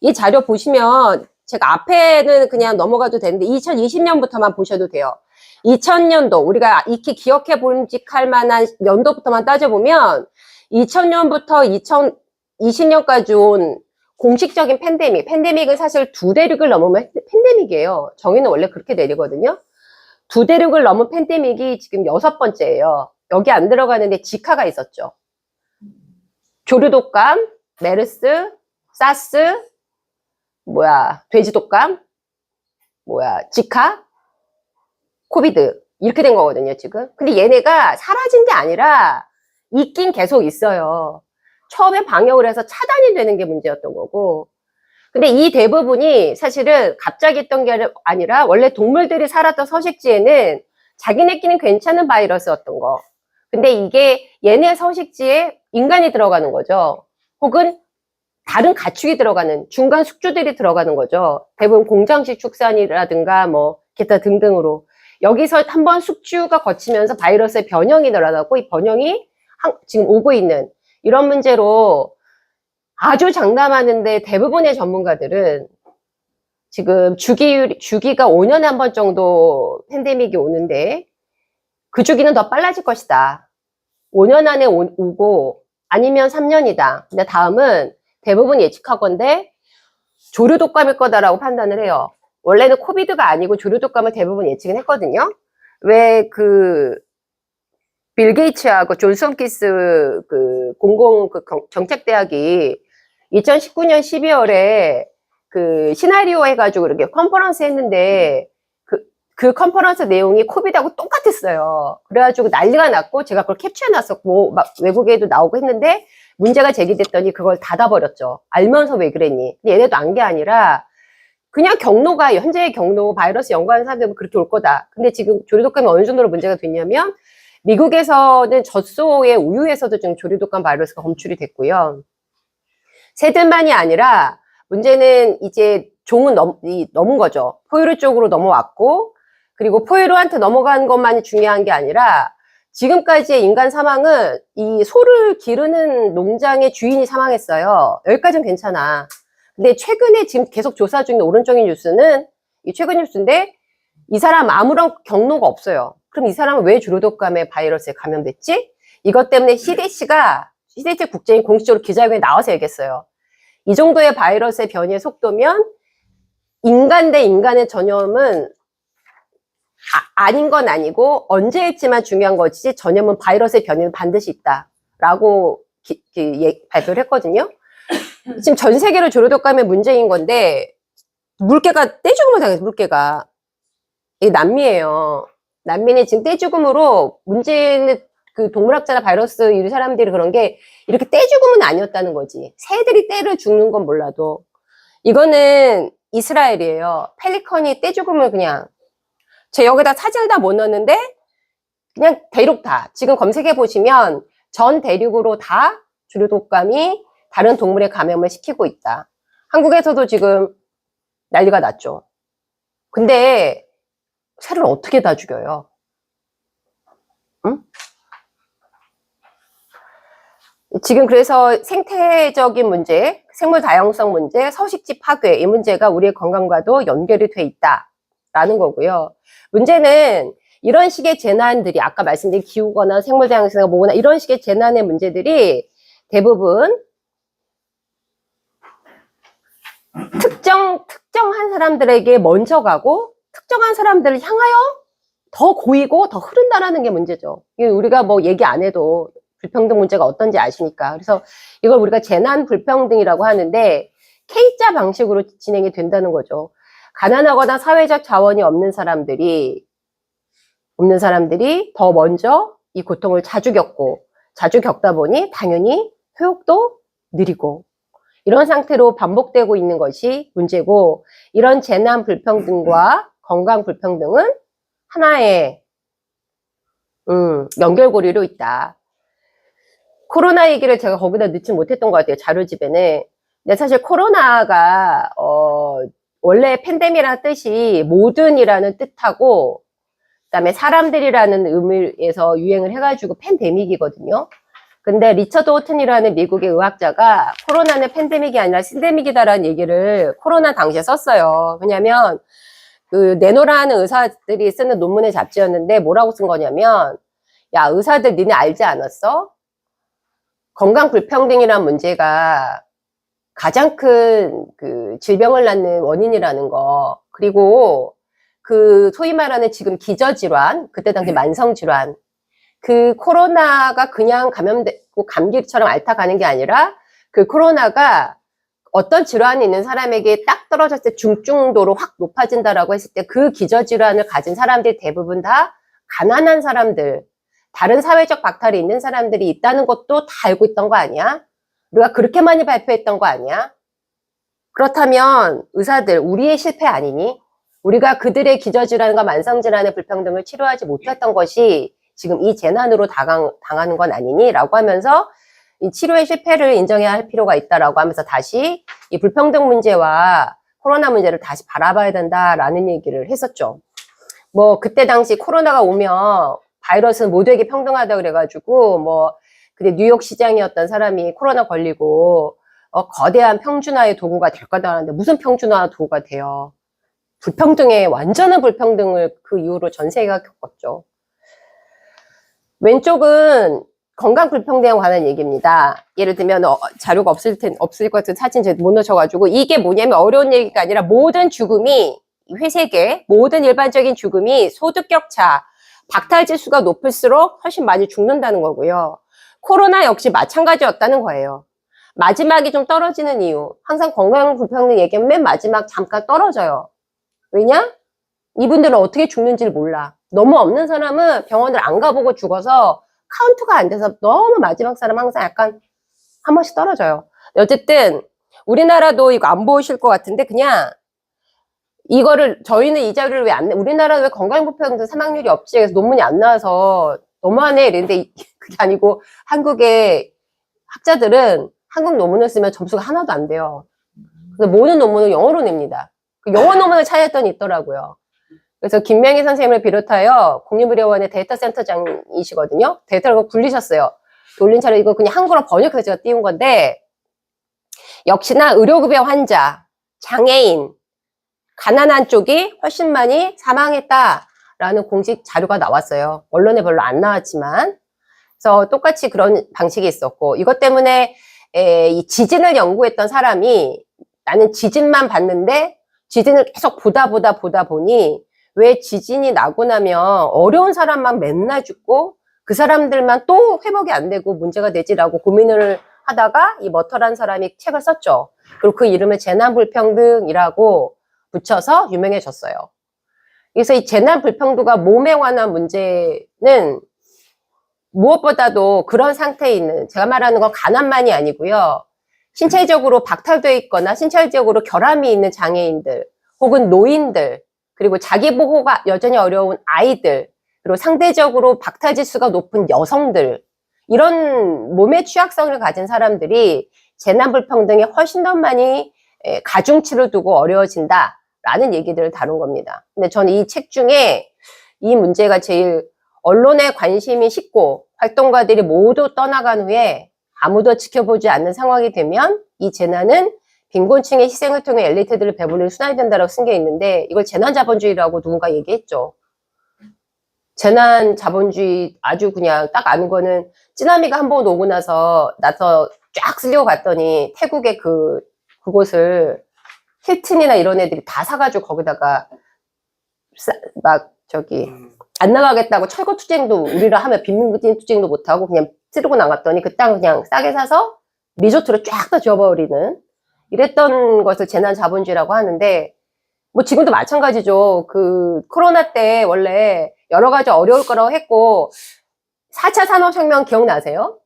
이 자료 보시면 제가 앞에는 그냥 넘어가도 되는데 2020년부터만 보셔도 돼요. 2000년도 우리가 익히 기억해 볼직할 만한 연도부터만 따져보면 2000년부터 2020년까지 온 공식적인 팬데믹은 사실 2대륙을 넘으면 팬데믹이에요. 정의는 원래 그렇게 내리거든요. 2대륙을 넘은 팬데믹이 지금 6번째예요. 여기 안 들어가는데 지카가 있었죠. 조류독감, 메르스, 사스, 돼지독감, 지카, 코비드 이렇게 된 거거든요, 지금. 근데 얘네가 사라진 게 아니라 있긴 계속 있어요. 처음에 방역을 해서 차단이 되는 게 문제였던 거고. 근데 이 대부분이 사실은 갑자기 있던 게 아니라 원래 동물들이 살았던 서식지에는 자기네끼리는 괜찮은 바이러스였던 거. 근데 이게 얘네 서식지에 인간이 들어가는 거죠. 혹은 다른 가축이 들어가는 중간 숙주들이 들어가는 거죠. 대부분 공장식 축산이라든가 기타 등등으로. 여기서 한번 숙주가 거치면서 바이러스의 변형이 늘어나고, 이 변형이 지금 오고 있는 이런 문제로 아주 장담하는데, 대부분의 전문가들은 지금 주기가 5년에 한 번 정도 팬데믹이 오는데, 그 주기는 더 빨라질 것이다. 5년 안에 오고 아니면 3년이다. 근데 다음은 대부분 예측하건대 조류독감일 거다라고 판단을 해요. 원래는 코비드가 아니고 조류독감을 대부분 예측은 했거든요. 왜 빌 게이츠하고 존스 홈킨스 정책대학이 2019년 12월에 시나리오 해가지고 이렇게 컨퍼런스 했는데, 그 컨퍼런스 내용이 코비드하고 똑같았어요. 그래가지고 난리가 났고, 제가 그걸 캡처해놨었고, 막 외국에도 나오고 했는데, 문제가 제기됐더니 그걸 닫아버렸죠. 알면서 왜 그랬니? 근데 얘네도 안 게 아니라, 그냥 현재의 경로, 바이러스 연구하는 사람들은 그렇게 올 거다. 근데 지금 조류독감이 어느 정도로 문제가 됐냐면, 미국에서는 젖소의 우유에서도 지금 조류독감 바이러스가 검출이 됐고요. 새들만이 아니라, 문제는 이제 종은 넘은 거죠. 포유류 쪽으로 넘어왔고, 그리고 포유류한테 넘어간 것만이 중요한 게 아니라, 지금까지의 인간 사망은 이 소를 기르는 농장의 주인이 사망했어요. 여기까지는 괜찮아. 근데 최근에 지금 계속 조사 중인 오른쪽의 뉴스는, 이 최근 뉴스인데, 이 사람 아무런 경로가 없어요. 그럼 이 사람은 왜 조류독감의 바이러스에 감염됐지? 이것 때문에 CDC 국제인 공식적으로 기자회견에 나와서 얘기했어요. 이 정도의 바이러스의 변이의 속도면 인간 대 인간의 전염은 아닌 건 아니고 언제일지만 중요한 거지, 전염은 바이러스의 변이는 반드시 있다. 라고 발표를 했거든요. 지금 전 세계로 조류독감의 문제인 건데, 물개가 떼죽음을 당해서 물개가. 이게 난미예요. 난미는 지금 떼죽음으로 문제는 그 동물학자나 바이러스 이 사람들이 그런 게 이렇게 떼죽음은 아니었다는 거지. 새들이 떼를 죽는 건 몰라도. 이거는 이스라엘이에요. 펠리컨이 떼죽음을 그냥. 저 여기다 사진을 다 못 넣었는데, 그냥 대륙 다. 지금 검색해 보시면 전 대륙으로 다 조류독감이 다른 동물에 감염을 시키고 있다. 한국에서도 지금 난리가 났죠. 근데 새를 어떻게 다 죽여요? 응? 지금 그래서 생태적인 문제, 생물 다양성 문제, 서식지 파괴 이 문제가 우리의 건강과도 연결이 돼 있다라는 거고요. 문제는 이런 식의 재난들이 아까 말씀드린 기후거나 생물 다양성이나 뭐거나 이런 식의 재난의 문제들이 대부분 특정한 사람들에게 먼저 가고 특정한 사람들을 향하여 더 고이고 더 흐른다라는 게 문제죠. 우리가 뭐 얘기 안 해도 불평등 문제가 어떤지 아시니까. 그래서 이걸 우리가 재난 불평등이라고 하는데 K자 방식으로 진행이 된다는 거죠. 가난하거나 사회적 자원이 없는 사람들이 더 먼저 이 고통을 자주 겪다 보니 당연히 회복도 느리고 이런 상태로 반복되고 있는 것이 문제고, 이런 재난 불평등과 건강 불평등은 하나의 연결고리로 있다. 코로나 얘기를 제가 거기다 넣지 못했던 것 같아요, 자료집에는. 근데 사실 코로나가 원래 팬데믹이라는 뜻이 모든이라는 뜻하고 그다음에 사람들이라는 의미에서 유행을 해가지고 팬데믹이거든요. 근데 리처드 호튼이라는 미국의 의학자가 코로나는 팬데믹이 아니라 신데믹이다라는 얘기를 코로나 당시에 썼어요. 왜냐면 그 네노라는 의사들이 쓰는 논문의 잡지였는데 뭐라고 쓴 거냐면, 야, 의사들 니네 알지 않았어? 건강 불평등이라는 문제가 가장 큰 그 질병을 낳는 원인이라는 거, 그리고 그 소위 말하는 지금 기저질환, 그때 당시 만성질환, 그 코로나가 그냥 감염되고 감기처럼 앓다가는 게 아니라 그 코로나가 어떤 질환이 있는 사람에게 딱 떨어졌을 때 중증도로 확 높아진다라고 했을 때 그 기저질환을 가진 사람들이 대부분 다 가난한 사람들, 다른 사회적 박탈이 있는 사람들이 있다는 것도 다 알고 있던 거 아니야? 우리가 그렇게 많이 발표했던 거 아니야? 그렇다면 의사들, 우리의 실패 아니니? 우리가 그들의 기저질환과 만성질환의 불평등을 치료하지 못했던 것이 지금 이 재난으로 당하는 건 아니니? 라고 하면서 이 치료의 실패를 인정해야 할 필요가 있다라고 하면서 다시 이 불평등 문제와 코로나 문제를 다시 바라봐야 된다라는 얘기를 했었죠. 뭐 그때 당시 코로나가 오면 바이러스는 모두에게 평등하다 그래가지고 근데 뉴욕 시장이었던 사람이 코로나 걸리고 거대한 평준화의 도구가 될 거다 하는데 무슨 평준화 도구가 돼요? 불평등의 완전한 불평등을 그 이후로 전 세계가 겪었죠. 왼쪽은 건강 불평등에 관한 얘기입니다. 예를 들면 자료가 없을 것 같은 사진 제가 못 넣으셔가지고, 이게 뭐냐면 어려운 얘기가 아니라 모든 죽음이, 회색의 모든 일반적인 죽음이 소득 격차, 박탈 지수가 높을수록 훨씬 많이 죽는다는 거고요. 코로나 역시 마찬가지였다는 거예요. 마지막이 좀 떨어지는 이유, 항상 건강 불평등 얘기하면 맨 마지막 잠깐 떨어져요. 왜냐? 이분들은 어떻게 죽는지를 몰라. 너무 없는 사람은 병원을 안 가보고 죽어서 카운트가 안 돼서 너무 마지막 사람 항상 약간 한 번씩 떨어져요. 어쨌든 우리나라도 이거 안 보이실 것 같은데, 그냥 이거를 저희는 이 자료를 왜 안 내? 우리나라는 왜 건강불평등 사망률이 없지? 그래서 논문이 안 나와서 너무하네 이랬는데 그게 아니고 한국의 학자들은 한국 논문을 쓰면 점수가 하나도 안 돼요. 그래서 모든 논문을 영어로 냅니다. 그 영어 논문을 찾았더니 있더라고요. 그래서 김명희 선생님을 비롯하여 국립의료원의 데이터 센터장이시거든요. 데이터를 굴리셨어요. 돌린 차례 이거 그냥 한국어로 번역해서 제가 띄운 건데, 역시나 의료급여 환자, 장애인, 가난한 쪽이 훨씬 많이 사망했다라는 공식 자료가 나왔어요. 언론에 별로 안 나왔지만. 그래서 똑같이 그런 방식이 있었고, 이것 때문에 이 지진을 연구했던 사람이 나는 지진만 봤는데 지진을 계속 보다 보니 왜 지진이 나고 나면 어려운 사람만 맨날 죽고 그 사람들만 또 회복이 안 되고 문제가 되지라고 고민을 하다가 이 머터라는 사람이 책을 썼죠. 그리고 그 이름을 재난불평등이라고 붙여서 유명해졌어요. 그래서 이 재난불평등과 몸에 관한 문제는 무엇보다도 그런 상태에 있는, 제가 말하는 건 가난만이 아니고요. 신체적으로 박탈되어 있거나 신체적으로 결함이 있는 장애인들, 혹은 노인들, 그리고 자기 보호가 여전히 어려운 아이들, 그리고 상대적으로 박탈지수가 높은 여성들, 이런 몸의 취약성을 가진 사람들이 재난불평등에 훨씬 더 많이 가중치를 두고 어려워진다라는 얘기들을 다룬 겁니다. 근데 저는 이 책 중에 이 문제가 제일 언론의 관심이 식고 활동가들이 모두 떠나간 후에 아무도 지켜보지 않는 상황이 되면 이 재난은 빈곤층의 희생을 통해 엘리트들을 배불리 순환이 된다라고 쓴 게 있는데, 이걸 재난자본주의라고 누군가 얘기했죠. 재난자본주의 아주 그냥 딱 아는 거는, 쓰나미가 한 번 오고 나서 쫙 쓸려고 갔더니 태국의 그곳을 힐튼이나 이런 애들이 다 사가지고 거기다가 안 나가겠다고 철거 투쟁도 우리라 하면 빈민지 투쟁도 못하고 그냥 쓰고 나갔더니 그 땅 그냥 싸게 사서 리조트로 쫙 다 지어버리는, 이랬던 것을 재난자본주의라고 하는데, 뭐 지금도 마찬가지죠. 그 코로나 때 원래 여러 가지 어려울 거라고 했고, 4차 산업혁명 기억나세요?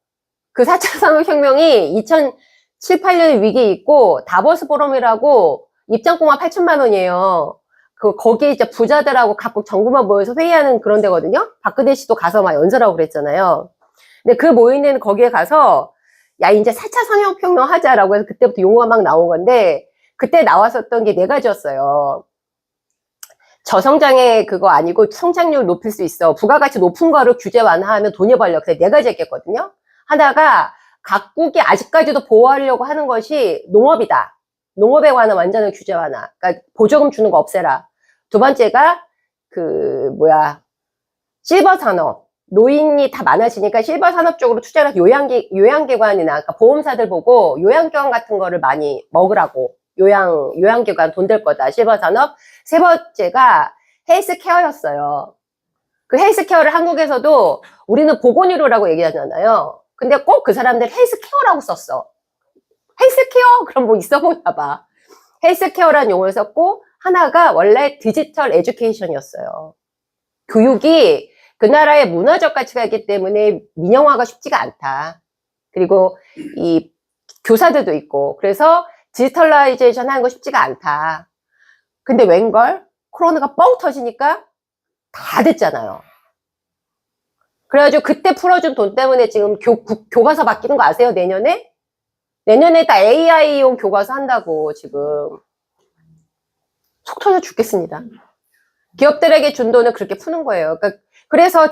그 4차 산업혁명이 2007, 8년 위기 있고 다보스 포럼이라고 입장료가 8천만 원이에요. 거기에 이제 부자들하고 각국 정부만 모여서 회의하는 그런 데거든요. 박근혜 씨도 가서 막 연설하고 그랬잖아요. 근데 그 모이는 거기에 가서 야, 이제 4차 산업혁명 하자라고 해서 그때부터 용어가 막 나온 건데, 그때 나왔었던 게 4가지였어요. 저성장의 그거 아니고 성장률 높일 수 있어. 부가가치 높은 거를 규제 완화하면 돈이 벌려. 그래서 4가지 했겠거든요. 하다가 각국이 아직까지도 보호하려고 하는 것이 농업이다. 농업에 관한 완전한 규제 완화. 그러니까 보조금 주는 거 없애라. 2번째가 실버 산업. 노인이 다 많아지니까 실버 산업 쪽으로 투자를 요양기관이나, 그러니까 보험사들 보고 요양기관 같은 거를 많이 먹으라고. 요양기관 돈 될 거다. 실버 산업. 3번째가 헬스케어였어요. 그 헬스케어를 한국에서도 우리는 보건의료라고 얘기하잖아요. 근데 꼭 그 사람들 헬스케어라고 썼어. 헬스케어? 그럼 뭐 있어 보나 봐. 헬스케어라는 용어를 썼고, 하나가 원래 디지털 에듀케이션이었어요. 교육이 그 나라의 문화적 가치가 있기 때문에 민영화가 쉽지가 않다. 그리고 이 교사들도 있고, 그래서 디지털라이제이션 하는 거 쉽지가 않다. 근데 웬걸? 코로나가 뻥 터지니까 다 됐잖아요. 그래가지고 그때 풀어준 돈 때문에 지금 교과서 바뀌는 거 아세요? 내년에? 내년에 다 AI용 교과서 한다고 지금. 속 터져 죽겠습니다. 기업들에게 준 돈을 그렇게 푸는 거예요. 그래서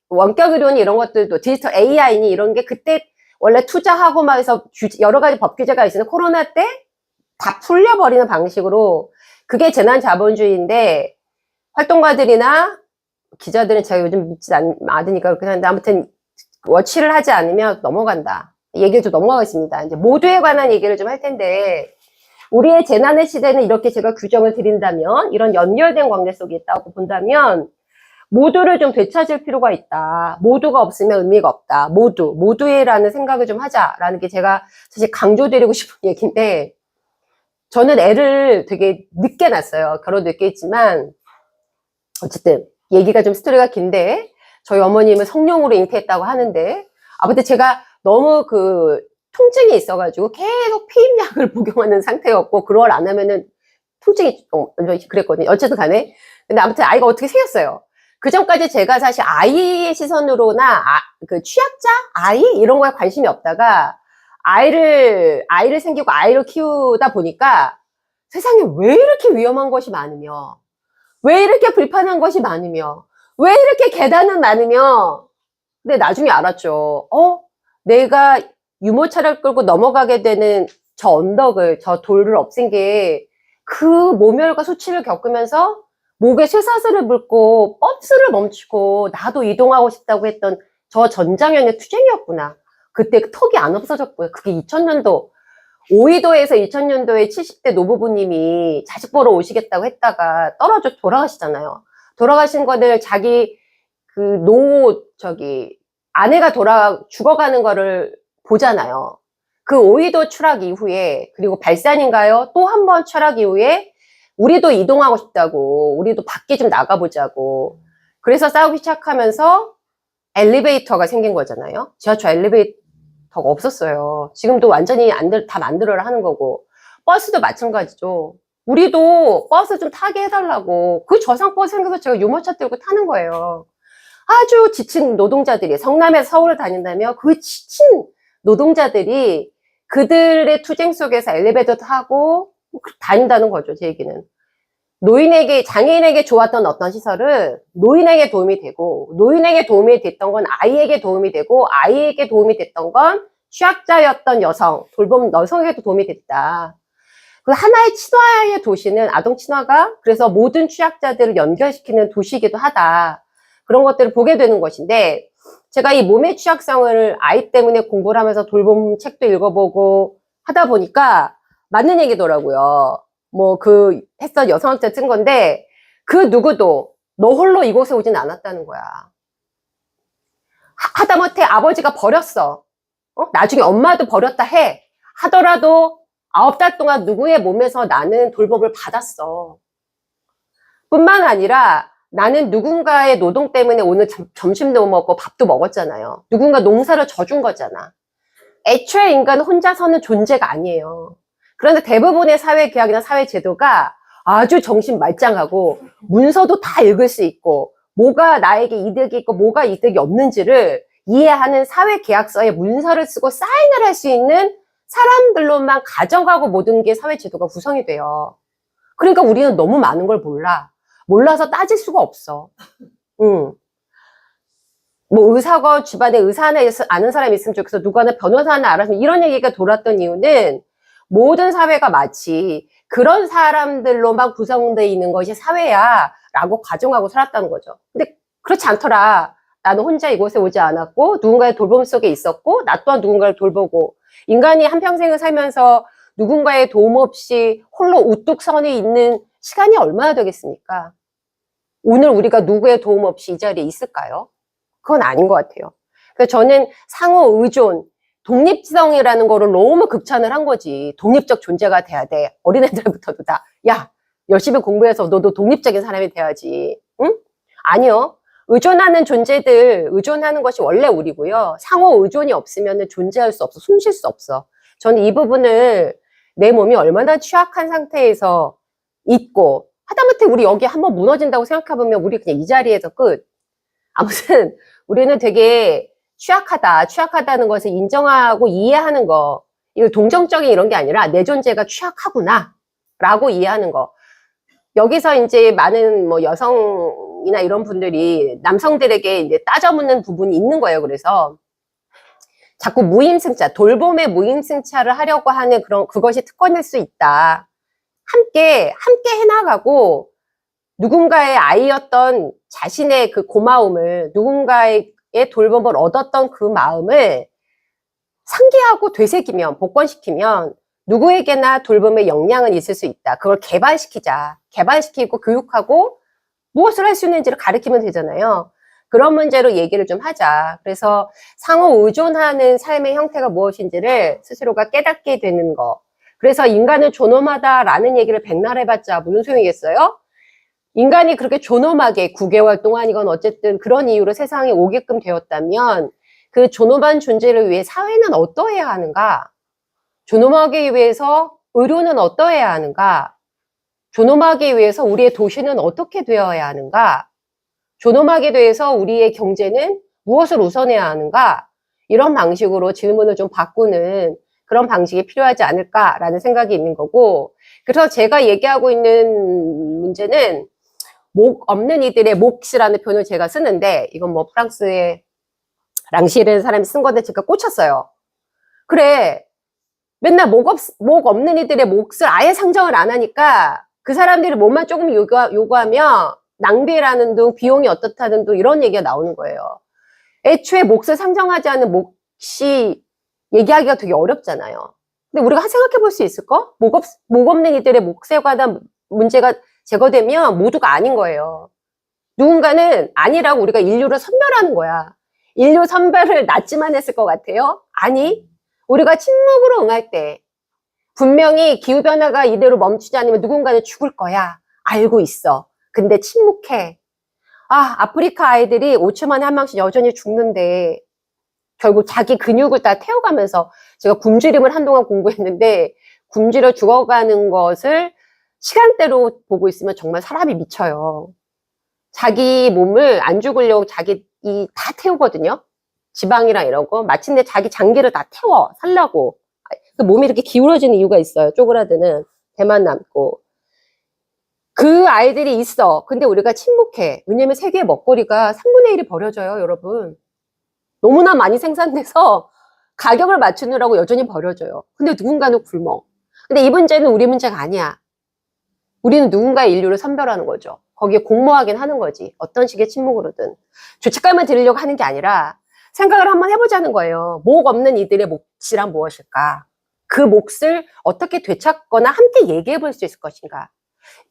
원격 의료니 이런 것들도 디지털 AI니 이런 게 그때 원래 투자하고 막 해서 여러 가지 법 규제가 있으면 코로나 때 다 풀려버리는 방식으로, 그게 재난자본주의인데, 활동가들이나 기자들은 제가 요즘 믿지 않으니까 그렇게 하는데, 아무튼 워치를 하지 않으면 넘어간다. 얘기를 좀 넘어가겠습니다. 이제 모두에 관한 얘기를 좀 할 텐데, 우리의 재난의 시대는 이렇게 제가 규정을 드린다면, 이런 연결된 관계 속에 있다고 본다면, 모두를 좀 되찾을 필요가 있다. 모두가 없으면 의미가 없다. 모두에라는 생각을 좀 하자라는 게 제가 사실 강조드리고 싶은 얘기인데, 저는 애를 되게 늦게 낳았어요. 결혼 늦게 했지만, 어쨌든 얘기가 좀 스토리가 긴데, 저희 어머님은 성령으로 잉태했다고 하는데, 아무튼 제가 너무 통증이 있어가지고 계속 피임약을 복용하는 상태였고, 그걸 안 하면은 통증이 그랬거든요. 어쨌든 간에. 근데 아무튼 아이가 어떻게 생겼어요. 그 전까지 제가 사실 아이의 시선으로나 취약자 아이 이런 거에 관심이 없다가, 아이를 생기고 아이를 키우다 보니까 세상에 왜 이렇게 위험한 것이 많으며, 왜 이렇게 불편한 것이 많으며, 왜 이렇게 계단은 많으며. 근데 나중에 알았죠. 내가 유모차를 끌고 넘어가게 되는 저 언덕을, 저 돌을 없앤 게 그 모멸과 수치를 겪으면서 목에 쇠사슬을 물고 버스를 멈추고 나도 이동하고 싶다고 했던 저 전장현의 투쟁이었구나. 그때 턱이 안 없어졌고요. 그게 2000년도, 오이도에서 2000년도에 70대 노부부님이 자식 보러 오시겠다고 했다가 돌아가시잖아요. 돌아가신 거를 자기 아내가 죽어가는 거를 보잖아요. 그 오이도 추락 이후에, 그리고 발산인가요? 또 한 번 추락 이후에, 우리도 이동하고 싶다고, 우리도 밖에 좀 나가보자고. 그래서 싸우기 시작하면서 엘리베이터가 생긴 거잖아요. 지하철 엘리베이터가 없었어요. 지금도 완전히 다 만들어라 하는 거고. 버스도 마찬가지죠. 우리도 버스 좀 타게 해달라고. 그 저상버스 생겨서 제가 유모차 들고 타는 거예요. 아주 지친 노동자들이, 성남에서 서울을 다닌다며 그 지친 노동자들이 그들의 투쟁 속에서 엘리베이터 타고 다닌다는 거죠, 제 얘기는. 장애인에게 좋았던 어떤 시설은 노인에게 도움이 되고, 노인에게 도움이 됐던 건 아이에게 도움이 되고, 아이에게 도움이 됐던 건 취약자였던 돌봄 여성에게도 도움이 됐다. 그 하나의 친화의 도시는 아동 친화가, 그래서 모든 취약자들을 연결시키는 도시이기도 하다. 그런 것들을 보게 되는 것인데, 제가 이 몸의 취약성을 아이 때문에 공부를 하면서 돌봄 책도 읽어보고 하다 보니까 맞는 얘기더라고요. 했던 여성학자 쓴 건데, 그 누구도 너 홀로 이곳에 오진 않았다는 거야. 하다못해 아버지가 버렸어. 나중에 엄마도 버렸다 해. 하더라도 9달 동안 누구의 몸에서 나는 돌봄을 받았어. 뿐만 아니라 나는 누군가의 노동 때문에 오늘 점심도 먹고 밥도 먹었잖아요. 누군가 농사를 져준 거잖아. 애초에 인간은 혼자서는 존재가 아니에요. 그런데 대부분의 사회계약이나 사회제도가 아주 정신말짱하고 문서도 다 읽을 수 있고 뭐가 나에게 이득이 있고 뭐가 이득이 없는지를 이해하는 사회계약서에 문서를 쓰고 사인을 할 수 있는 사람들로만 가정하고 모든 게 사회제도가 구성이 돼요. 그러니까 우리는 너무 많은 걸 몰라서 따질 수가 없어. 집안에 의사 하나 아는 사람이 있으면 좋겠어. 누가 하나 변호사 하나 알았으면, 이런 얘기가 돌았던 이유는 모든 사회가 마치 그런 사람들로만 구성되어 있는 것이 사회야 라고 가정하고 살았다는 거죠. 근데 그렇지 않더라. 나는 혼자 이곳에 오지 않았고 누군가의 돌봄 속에 있었고 나 또한 누군가를 돌보고, 인간이 한평생을 살면서 누군가의 도움 없이 홀로 우뚝 서 있는 시간이 얼마나 되겠습니까? 오늘 우리가 누구의 도움 없이 이 자리에 있을까요? 그건 아닌 것 같아요. 그래서 저는 상호 의존, 독립성이라는 거를 너무 극찬을 한 거지. 독립적 존재가 돼야 돼. 어린애들부터도 다. 야, 열심히 공부해서 너도 독립적인 사람이 돼야지. 응? 아니요. 의존하는 존재들, 의존하는 것이 원래 우리고요. 상호 의존이 없으면 존재할 수 없어. 숨 쉴 수 없어. 저는 이 부분을 내 몸이 얼마나 취약한 상태에서 있고, 하다못해 우리 여기 한번 무너진다고 생각해보면 우리 그냥 이 자리에서 끝. 아무튼 우리는 되게 취약하다는 것을 인정하고 이해하는 거. 이거 동정적인 이런 게 아니라 내 존재가 취약하구나 라고 이해하는 거. 여기서 이제 많은 여성이나 이런 분들이 남성들에게 이제 따져묻는 부분이 있는 거예요. 그래서 자꾸 무임승차, 돌봄의 무임승차를 하려고 하는 그것이 특권일 수 있다. 함께 해나가고 누군가의 아이였던 자신의 그 고마움을, 누군가의 돌봄을 얻었던 그 마음을 상기하고 되새기면, 복권시키면 누구에게나 돌봄의 역량은 있을 수 있다. 그걸 개발시키자. 개발시키고 교육하고 무엇을 할 수 있는지를 가르치면 되잖아요. 그런 문제로 얘기를 좀 하자. 그래서 상호 의존하는 삶의 형태가 무엇인지를 스스로가 깨닫게 되는 거. 그래서 인간은 존엄하다라는 얘기를 백날 해봤자 무슨 소용이겠어요? 인간이 그렇게 존엄하게 9개월 동안이건 어쨌든 그런 이유로 세상에 오게끔 되었다면 그 존엄한 존재를 위해 사회는 어떠해야 하는가? 존엄하기 위해서 의료는 어떠해야 하는가? 존엄하기 위해서 우리의 도시는 어떻게 되어야 하는가? 존엄하게 돼서 우리의 경제는 무엇을 우선해야 하는가? 이런 방식으로 질문을 좀 바꾸는 그런 방식이 필요하지 않을까라는 생각이 있는 거고, 그래서 제가 얘기하고 있는 문제는 목 없는 이들의 몫이라는 표현을 제가 쓰는데, 이건 프랑스의 랑시르라는 사람이 쓴 건데 제가 꽂혔어요. 그래, 맨날 목 없는 이들의 몫을 아예 상정을 안 하니까 그 사람들이 뭐만 조금 요구하면 낭비라는 등 비용이 어떻다는 등 이런 얘기가 나오는 거예요. 애초에 몫을 상정하지 않은 몫이 얘기하기가 되게 어렵잖아요. 근데 우리가 생각해 볼 수 있을까? 목 없는 이들의 몫에 관한 문제가 제거되면 모두가 아닌 거예요. 누군가는 아니라고 우리가 인류를 선별하는 거야. 인류 선별을 낫지만 했을 것 같아요? 아니, 우리가 침묵으로 응할 때 분명히 기후변화가 이대로 멈추지 않으면 누군가는 죽을 거야. 알고 있어. 근데 침묵해. 아, 아프리카 아이들이 5초 만에 한 명씩 여전히 죽는데 결국 자기 근육을 다 태워가면서 제가 굶주림을 한동안 공부했는데 굶주려 죽어가는 것을 시간대로 보고 있으면 정말 사람이 미쳐요. 자기 몸을 안 죽으려고 자기 이 다 태우거든요. 지방이랑 이런 거. 마침내 자기 장기를 다 태워 살라고. 그 몸이 이렇게 기울어지는 이유가 있어요. 쪼그라드는 배만 남고. 그 아이들이 있어. 근데 우리가 침묵해. 왜냐면 세계의 먹거리가 3분의 1이 버려져요, 여러분. 너무나 많이 생산돼서 가격을 맞추느라고 여전히 버려져요. 근데 누군가는 굶어. 근데 이 문제는 우리 문제가 아니야. 우리는 누군가의 인류를 선별하는 거죠. 거기에 공모하긴 하는 거지. 어떤 식의 침묵으로든. 죄책감을 들으려고 하는 게 아니라 생각을 한번 해보자는 거예요. 목 없는 이들의 몫이란 무엇일까? 그 몫을 어떻게 되찾거나 함께 얘기해 볼 수 있을 것인가?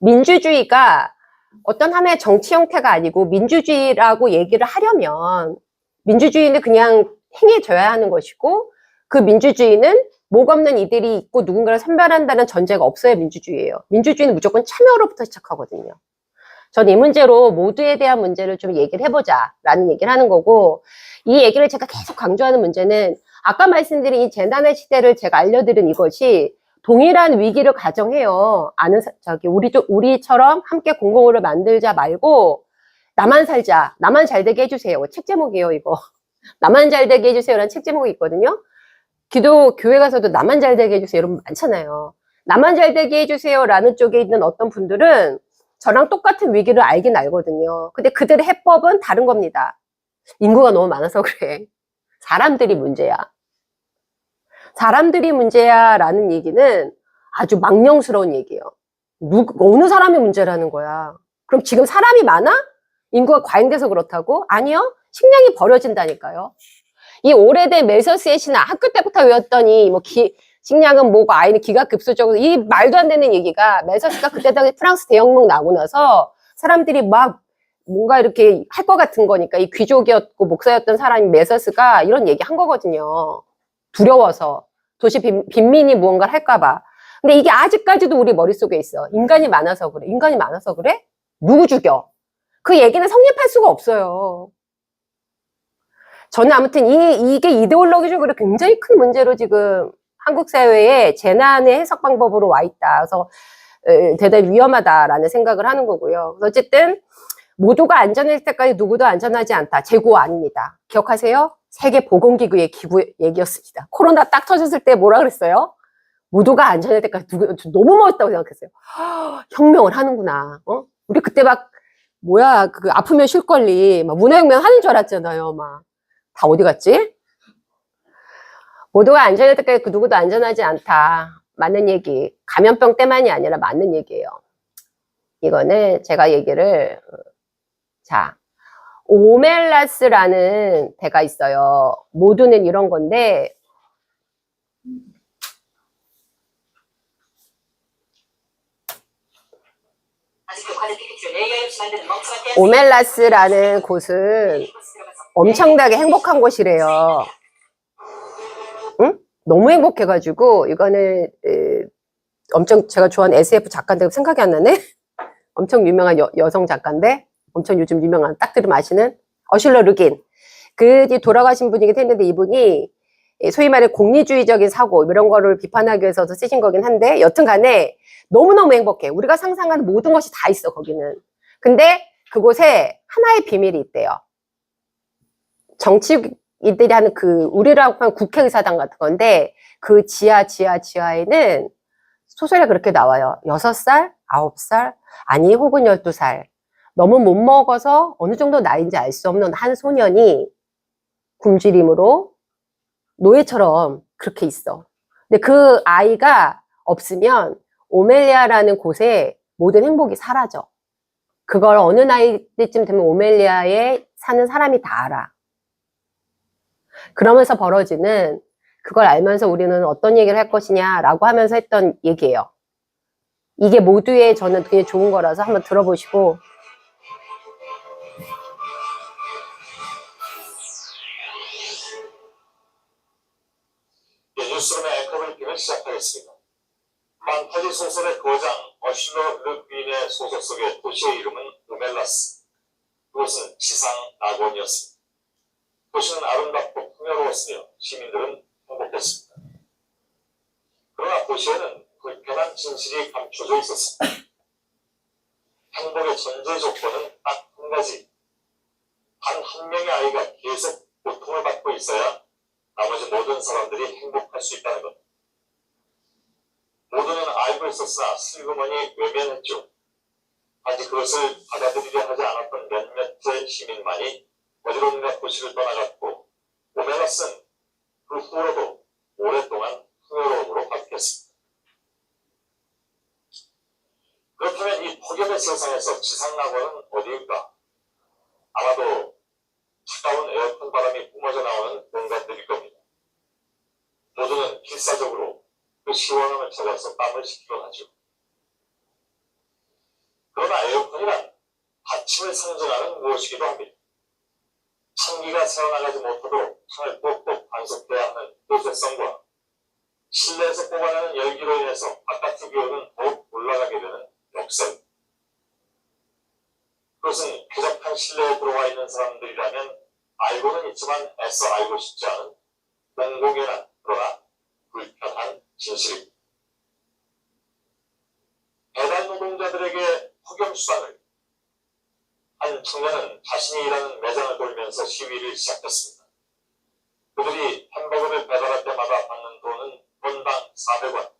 민주주의가 어떤 하나의 정치 형태가 아니고 민주주의라고 얘기를 하려면 민주주의는 그냥 행해져야 하는 것이고 그 민주주의는 목 없는 이들이 있고 누군가를 선별한다는 전제가 없어야 민주주의예요. 민주주의는 무조건 참여로부터 시작하거든요. 전 이 문제로 모두에 대한 문제를 좀 얘기를 해보자 라는 얘기를 하는 거고 이 얘기를 제가 계속 강조하는 문제는 아까 말씀드린 이 재난의 시대를 제가 알려드린 이것이 동일한 위기를 가정해요. 우리처럼 함께 공공의를 만들자 말고 나만 살자, 나만 잘 되게 해주세요. 책 제목이에요, 이거. 나만 잘 되게 해주세요라는 책 제목이 있거든요. 기도 교회 가서도 나만 잘 되게 해주세요. 여러분 많잖아요. 나만 잘 되게 해주세요라는 쪽에 있는 어떤 분들은 저랑 똑같은 위기를 알긴 알거든요. 근데 그들의 해법은 다른 겁니다. 인구가 너무 많아서 그래. 사람들이 문제야. 사람들이 문제야 라는 얘기는 아주 망령스러운 얘기예요. 어느 사람이 문제라는 거야. 그럼 지금 사람이 많아? 인구가 과잉돼서 그렇다고? 아니요. 식량이 버려진다니까요. 이 오래된 멜서스의 신화 학교 때부터 외웠더니 식량은 뭐고 아이는 기하급수적으로 이 말도 안 되는 얘기가 멜서스가 그때 당시 프랑스 대혁명 나고 나서 사람들이 막 뭔가 이렇게 할 것 같은 거니까 이 귀족이었고 목사였던 사람이 멜서스가 이런 얘기 한 거거든요. 두려워서 도시 빈민이 무언가를 할까봐. 근데 이게 아직까지도 우리 머릿속에 있어. 인간이 많아서 그래. 인간이 많아서 그래? 누구 죽여? 그 얘기는 성립할 수가 없어요. 저는 아무튼 이게 이데올로기적으로 굉장히 큰 문제로 지금 한국 사회에 재난의 해석 방법으로 와 있다. 그래서 대단히 위험하다라는 생각을 하는 거고요. 어쨌든 모두가 안전할 때까지 누구도 안전하지 않다. 재고 아닙니다. 기억하세요? 세계보건기구의 기구 얘기였습니다. 코로나 딱 터졌을 때 뭐라 그랬어요? 모두가 안전할 때까지 너무 멋있다고 생각했어요. 혁명을 하는구나. 우리 그때 막 아프면 쉴 권리 막 문화혁명 하는 줄 알았잖아요. 막 다 어디 갔지? 모두가 안전할 때까지 누구도 안전하지 않다. 맞는 얘기. 감염병 때만이 아니라 맞는 얘기예요. 이거는 제가 얘기를 오멜라스라는 데가 있어요. 모두는 이런 건데 오멜라스라는 곳은 엄청나게 행복한 곳이래요. 응? 너무 행복해가지고 이거는 엄청 제가 좋아하는 SF 작가인데 생각이 안 나네. 엄청 유명한 여성 작가인데 엄청 요즘 유명한 딱 들으면 아시는 어슐러 르긴. 돌아가신 분이긴 했는데 이분이 소위 말해 공리주의적인 사고 이런 거를 비판하기 위해서 쓰신 거긴 한데 여튼 간에 너무너무 행복해. 우리가 상상하는 모든 것이 다 있어 거기는. 근데 그곳에 하나의 비밀이 있대요. 정치인들이 하는 우리라고 하는 국회의사당 같은 건데 그 지하에는 소설에 그렇게 나와요. 6살, 9살, 아니 혹은 12살. 너무 못 먹어서 어느 정도 나이인지 알 수 없는 한 소년이 굶주림으로 노예처럼 그렇게 있어. 근데 그 아이가 없으면 오멜리아라는 곳에 모든 행복이 사라져. 그걸 어느 나이 때쯤 되면 오멜리아에 사는 사람이 다 알아. 그러면서 벌어지는 그걸 알면서 우리는 어떤 얘기를 할 것이냐라고 하면서 했던 얘기예요. 이게 모두의 저는 되게 좋은 거라서 한번 들어보시고 뉴스룸의 앵커 브리핑을 시작하겠습니다. 판타지 소설의 거장 어슐러 르 빈의 소설 속의 도시의 이름은 우멜라스. 그것은 지상 낙원이었습니다. 도시는 아름답고 풍요로웠으며 시민들은 행복했습니다. 그러나 도시에는 불편한 진실이 감춰져 있었습니다. 행복의 전제 조건은 딱 한 가지. 단 한 명의 아이가 계속 고통을 받고 있어야 나머지 모든 사람들이 행복할 수 있다는 것. 모두는 알고 있었으나 슬그머니 외면했죠. 아직 그것을 받아들이려 하지 않았던 몇몇의 시민만이 어디론가 도시를 떠나갔고 오멜라스는 그 후로도 오랫동안 풍요로움으로 바뀌었습니다. 그렇다면 이 폭염의 세상에서 지상낙원은 어디일까? 아마도 차가운 에어컨 바람이 뿜어져 나오는 공간들일 겁니다. 모두는 필사적으로 그 시원함을 찾아서 땀을 식히곤 하죠. 그러나 에어컨이란 받침을 상징하는 무엇이기도 합니다. 찬기가 새어나가지 못하도록 창을 꼭꼭 반속해야 하는 도제성과 실내에서 뽑아내는 열기로 인해서 바깥의 기온은 더욱 올라가게 되는 역설. 그것은 쾌적한 실내에 들어와 있는 사람들이라면 알고는 있지만 애써 알고 싶지 않은 공공연한 그러나 불편한 진실입니다. 배달 노동자들에게 폭염수당을 한 청년은 자신이 일하는 매장을 돌면서 시위를 시작했습니다. 그들이 햄버거를 배달할 때마다 받는 돈은 건당 400원.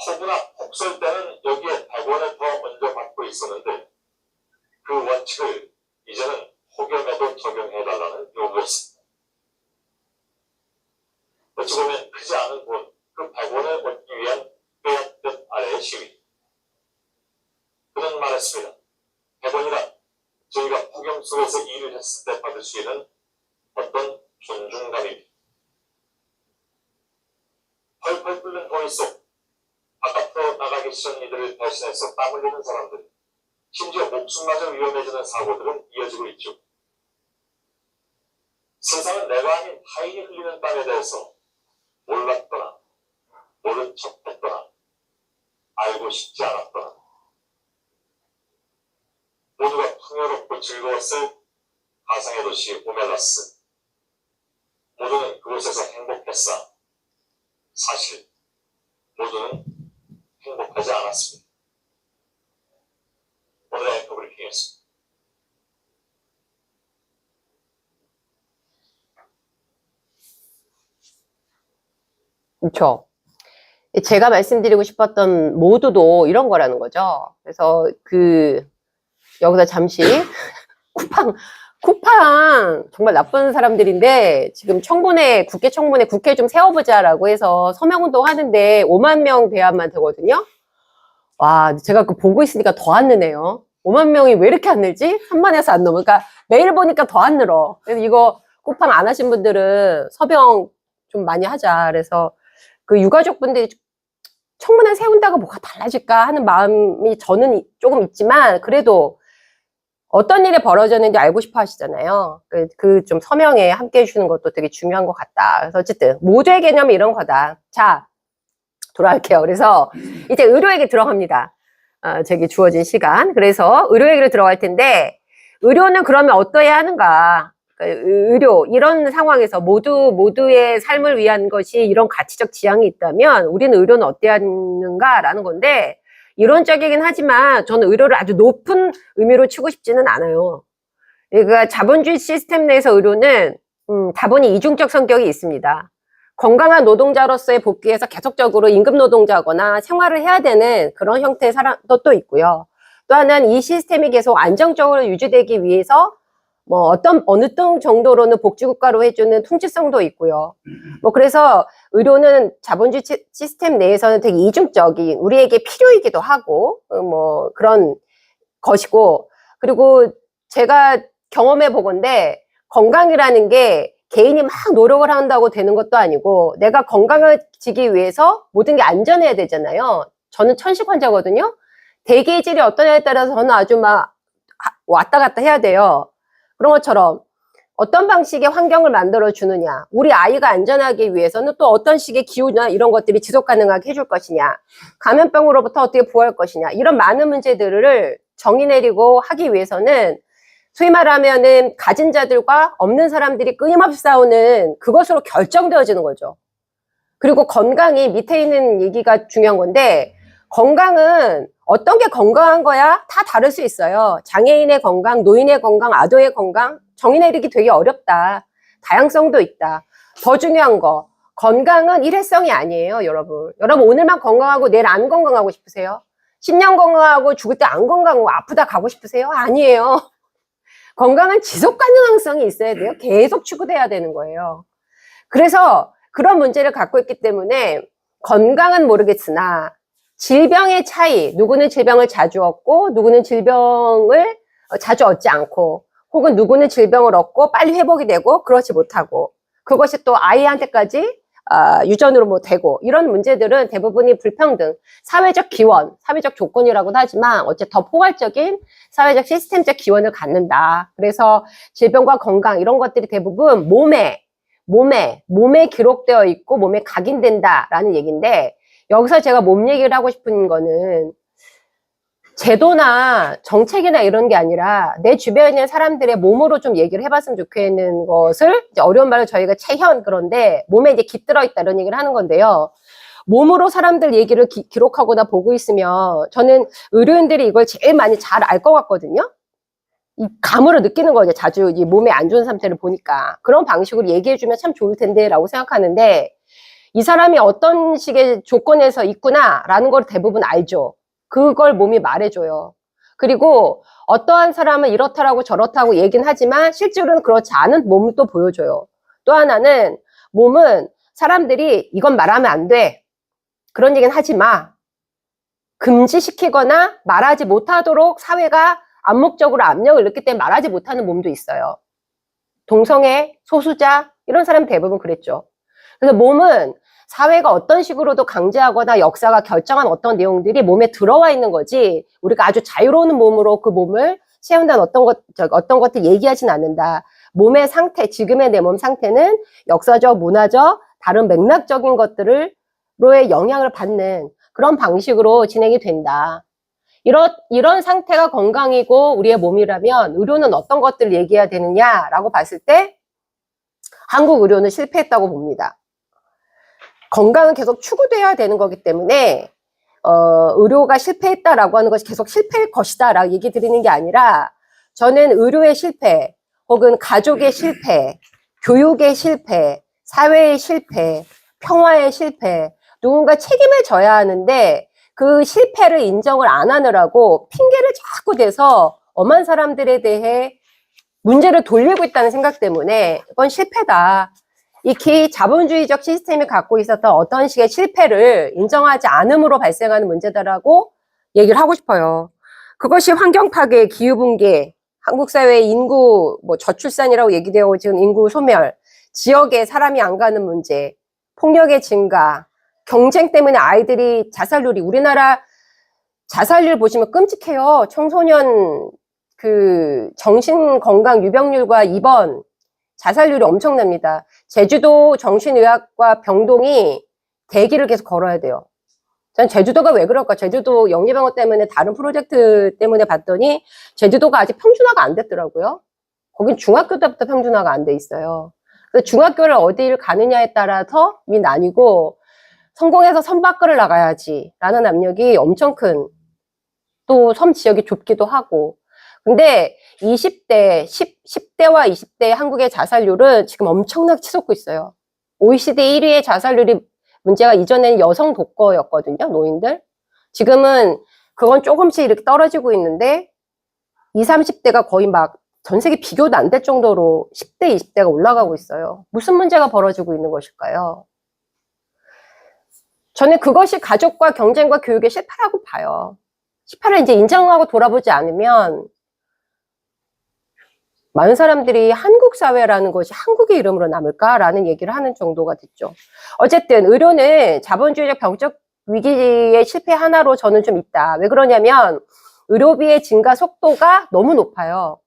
호구나 폭설 때는 여기에 100원을 더 먼저 받고 있었는데 그 원칙을 이제는 폭염에도 적용해달라는 요구였습니다. 어찌 보면 크지 않은 돈, 그 100원을 얻기 위한 뼈약듯 아래의 시위. 그는 말했습니다. 100원이란 저희가 폭염 속에서 일을 했을 때 받을 수 있는 어떤 존중감입니다. 펄펄 끓는 더위 속 바깥으로 나가기 싫은 이들을 대신해서 땀 흘리는 사람들, 심지어 목숨마저 위험해지는 사고들은 이어지고 있죠. 세상은 내가 아닌 타인이 흘리는 땀에 대해서 몰랐거나 모른 척했거나 알고 싶지 않았거나 모두가 풍요롭고 즐거웠을 가상의 도시 오멜라스. 모두는 그곳에서 행복했사. 사실 모두는 행복하지 않았습니다. 오늘의 앵커 브리핑이었습니다. 그렇죠. 제가 말씀드리고 싶었던 모두도 이런 거라는 거죠. 그래서 여기다 잠시 쿠팡 정말 나쁜 사람들인데 지금 국회 청문회 국회 좀 세워보자라고 해서 서명운동 하는데 5만 명 돼야만 되거든요. 와, 제가 그거 보고 있으니까 더 안 느네요. 5만 명이 왜 이렇게 안 늘지? 3만에서 안 넘어. 그러니까 매일 보니까 더 안 늘어. 그래서 이거 쿠팡 안 하신 분들은 서명 좀 많이 하자. 그래서 그 유가족분들이 청문회 세운다고 뭐가 달라질까 하는 마음이 저는 조금 있지만 그래도 어떤 일이 벌어졌는지 알고 싶어 하시잖아요. 좀 서명에 함께 해주시는 것도 되게 중요한 것 같다. 그래서 어쨌든 모두의 개념이 이런 거다. 자, 돌아갈게요. 그래서 이제 의료 얘기 들어갑니다. 제게 주어진 시간. 그래서 의료 얘기로 들어갈 텐데 의료는 그러면 어떠해야 하는가? 의료 이런 상황에서 모두의 삶을 위한 것이 이런 가치적 지향이 있다면 우리는 의료는 어때야 하는가라는 건데 이론적이긴 하지만 저는 의료를 아주 높은 의미로 치고 싶지는 않아요. 그러니까 자본주의 시스템 내에서 의료는 다분히 이중적 성격이 있습니다. 건강한 노동자로서의 복귀에서 계속적으로 임금 노동자거나 생활을 해야 되는 그런 형태의 사람도 또 있고요. 또 하나는 이 시스템이 계속 안정적으로 유지되기 위해서 어느 정도로는 복지국가로 해주는 통치성도 있고요. 그래서 의료는 자본주의 시스템 내에서는 되게 이중적인, 우리에게 필요이기도 하고, 그런 것이고, 그리고 제가 경험해 보건데, 건강이라는 게 개인이 막 노력을 한다고 되는 것도 아니고, 내가 건강해지기 위해서 모든 게 안전해야 되잖아요. 저는 천식 환자거든요. 대기의 질이 어떠냐에 따라서 저는 아주 막 왔다 갔다 해야 돼요. 그런 것처럼 어떤 방식의 환경을 만들어 주느냐, 우리 아이가 안전하기 위해서는 또 어떤 식의 기후나 이런 것들이 지속 가능하게 해줄 것이냐, 감염병으로부터 어떻게 보호할 것이냐, 이런 많은 문제들을 정의 내리고 하기 위해서는 소위 말하면은 가진 자들과 없는 사람들이 끊임없이 싸우는 그것으로 결정되어지는 거죠. 그리고 건강이 밑에 있는 얘기가 중요한 건데, 건강은 어떤 게 건강한 거야? 다 다를 수 있어요. 장애인의 건강, 노인의 건강, 아동의 건강, 정의 내리기 되게 어렵다. 다양성도 있다. 더 중요한 거, 건강은 일회성이 아니에요, 여러분. 여러분 오늘만 건강하고 내일 안 건강하고 싶으세요? 10년 건강하고 죽을 때 안 건강하고 아프다 가고 싶으세요? 아니에요. 건강은 지속 가능성이 있어야 돼요. 계속 추구돼야 되는 거예요. 그래서 그런 문제를 갖고 있기 때문에 건강은 모르겠으나 질병의 차이, 누구는 질병을 자주 얻고 누구는 질병을 자주 얻지 않고, 혹은 누구는 질병을 얻고 빨리 회복이 되고 그렇지 못하고, 그것이 또 아이한테까지 유전으로 뭐 되고, 이런 문제들은 대부분이 불평등, 사회적 기원, 사회적 조건이라고도 하지만 어째 더 포괄적인 사회적 시스템적 기원을 갖는다. 그래서 질병과 건강 이런 것들이 대부분 몸에 기록되어 있고 몸에 각인된다라는 얘기인데, 여기서 제가 몸 얘기를 하고 싶은 거는 제도나 정책이나 이런 게 아니라 내 주변에 있는 사람들의 몸으로 좀 얘기를 해봤으면 좋겠는 것을, 이제 어려운 말로 저희가 체현, 그런데 몸에 이제 깃들어 있다 이런 얘기를 하는 건데요. 몸으로 사람들 얘기를 기록하거나 보고 있으면 저는 의료인들이 이걸 제일 많이 잘 알 것 같거든요. 이 감으로 느끼는 거죠. 자주 이 몸에 안 좋은 상태를 보니까. 그런 방식으로 얘기해주면 참 좋을 텐데 라고 생각하는데, 이 사람이 어떤 식의 조건에서 있구나라는 걸 대부분 알죠. 그걸 몸이 말해줘요. 그리고 어떠한 사람은 이렇다라고 저렇다고 얘기는 하지만 실제로는 그렇지 않은 몸을 또 보여줘요. 또 하나는 몸은 사람들이 이건 말하면 안 돼, 그런 얘기는 하지 마, 금지시키거나 말하지 못하도록 사회가 암묵적으로 압력을 넣기 때문에 말하지 못하는 몸도 있어요. 동성애, 소수자 이런 사람 대부분 그랬죠. 그래서 몸은 사회가 어떤 식으로도 강제하거나 역사가 결정한 어떤 내용들이 몸에 들어와 있는 거지, 우리가 아주 자유로운 몸으로 그 몸을 채운다는 어떤 것들 얘기하진 않는다. 몸의 상태, 지금의 내 몸 상태는 역사적, 문화적, 다른 맥락적인 것들로의 영향을 받는 그런 방식으로 진행이 된다. 이런 상태가 건강이고 우리의 몸이라면 의료는 어떤 것들을 얘기해야 되느냐라고 봤을 때 한국 의료는 실패했다고 봅니다. 건강은 계속 추구돼야 되는 거기 때문에 의료가 실패했다라고 하는 것이 계속 실패일 것이다 라고 얘기 드리는 게 아니라, 저는 의료의 실패, 혹은 가족의 실패, 교육의 실패, 사회의 실패, 평화의 실패, 누군가 책임을 져야 하는데 그 실패를 인정을 안 하느라고 핑계를 자꾸 대서 엄한 사람들에 대해 문제를 돌리고 있다는 생각 때문에 이건 실패다. 이 자본주의적 시스템이 갖고 있었던 어떤 식의 실패를 인정하지 않음으로 발생하는 문제다라고 얘기를 하고 싶어요. 그것이 환경 파괴, 기후 붕괴, 한국 사회의 인구 저출산이라고 얘기되어 지금 인구 소멸, 지역에 사람이 안 가는 문제, 폭력의 증가, 경쟁 때문에 아이들이 자살률이, 우리나라 자살률 보시면 끔찍해요. 청소년 정신건강 유병률과 입원 자살률이 엄청납니다. 제주도 정신의학과 병동이 대기를 계속 걸어야 돼요. 전 제주도가 왜 그럴까? 제주도 영리병원 때문에 다른 프로젝트 때문에 봤더니 제주도가 아직 평준화가 안 됐더라고요. 거긴 중학교 때부터 평준화가 안 돼 있어요. 그래서 중학교를 어디를 가느냐에 따라서 나뉘고, 성공해서 섬 밖을 나가야지 라는 압력이 엄청 큰, 또 섬 지역이 좁기도 하고. 근데 10대와 20대 한국의 자살률은 지금 엄청나게 치솟고 있어요. OECD 1위의 자살률이, 문제가 이전에는 여성 독거였거든요, 노인들. 지금은 그건 조금씩 이렇게 떨어지고 있는데 20, 30대가 거의 막 전 세계 비교도 안 될 정도로 10대, 20대가 올라가고 있어요. 무슨 문제가 벌어지고 있는 것일까요? 저는 그것이 가족과 경쟁과 교육의 실패라고 봐요. 실패를 이제 인정하고 돌아보지 않으면 많은 사람들이 한국 사회라는 것이 한국의 이름으로 남을까라는 얘기를 하는 정도가 됐죠. 어쨌든 의료는 자본주의적 병적 위기의 실패 하나로 저는 좀 있다. 왜 그러냐면 의료비의 증가 속도가 너무 높아요.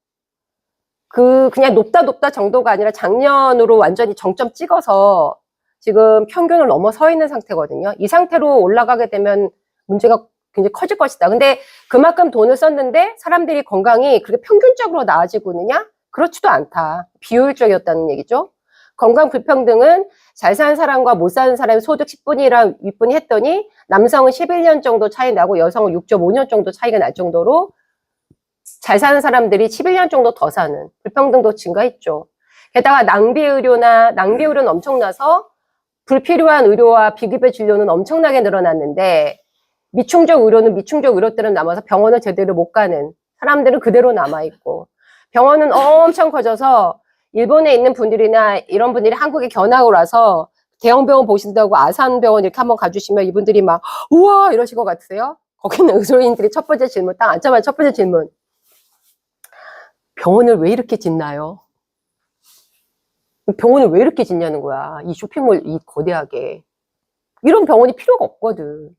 그냥 높다 정도가 아니라 작년으로 완전히 정점 찍어서 지금 평균을 넘어서 있는 상태거든요. 이 상태로 올라가게 되면 문제가 굉장히 커질 것이다. 근데 그만큼 돈을 썼는데 사람들이 건강이 그렇게 평균적으로 나아지고 있느냐? 그렇지도 않다. 비효율적이었다는 얘기죠. 건강 불평등은 잘 사는 사람과 못 사는 사람의 소득 10분이랑 윗분이 했더니 남성은 11년 정도 차이 나고 여성은 6.5년 정도 차이가 날 정도로 잘 사는 사람들이 11년 정도 더 사는 불평등도 증가했죠. 게다가 낭비 의료는 엄청나서 불필요한 의료와 비급여 진료는 엄청나게 늘어났는데 미충족 의료는 미충족 의료대로 남아서 병원을 제대로 못 가는 사람들은 그대로 남아있고 병원은 엄청 커져서 일본에 있는 분들이나 이런 분들이 한국에 견학을 와서 대형병원 보신다고 아산병원 이렇게 한번 가주시면 이분들이 막 우와 이러실 것 같으세요? 거기는 의료인들이 첫 번째 질문 딱 앉자마자 첫 번째 질문 병원을 왜 이렇게 짓나요? 병원을 왜 이렇게 짓냐는 거야. 이 쇼핑몰 이 거대하게. 이런 병원이 필요가 없거든.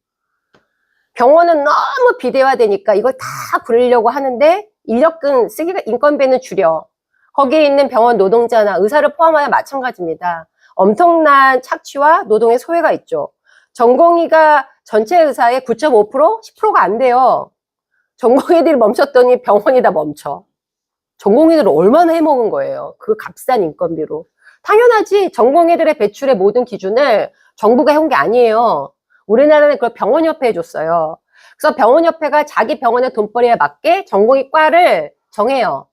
병원은 너무 비대화되니까 이걸 다 굴리려고 하는데 인력근 쓰기가 인건비는 줄여. 거기에 있는 병원 노동자나 의사를 포함하여 마찬가지입니다. 엄청난 착취와 노동의 소외가 있죠. 전공의가 전체 의사의 9.5%? 10%가 안 돼요. 전공의들이 멈췄더니 병원이 다 멈춰. 전공의들을 얼마나 해먹은 거예요. 그 값싼 인건비로. 당연하지. 전공의들의 배출의 모든 기준을 정부가 해온 게 아니에요. 우리나라는 그걸 병원협회에 해줬어요. 그래서 병원협회가 자기 병원의 돈벌이에 맞게 전공의 과를 정해요.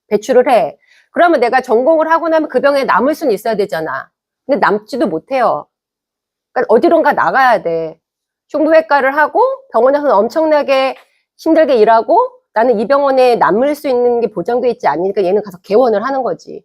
배출을 해. 그러면 내가 전공을 하고 나면 그 병원에 남을 수는 있어야 되잖아. 근데 남지도 못해요. 그러니까 어디론가 나가야 돼. 흉부외과를 하고 병원에서는 엄청나게 힘들게 일하고 나는 이 병원에 남을 수 있는 게 보장돼 있지 않으니까 얘는 가서 개원을 하는 거지.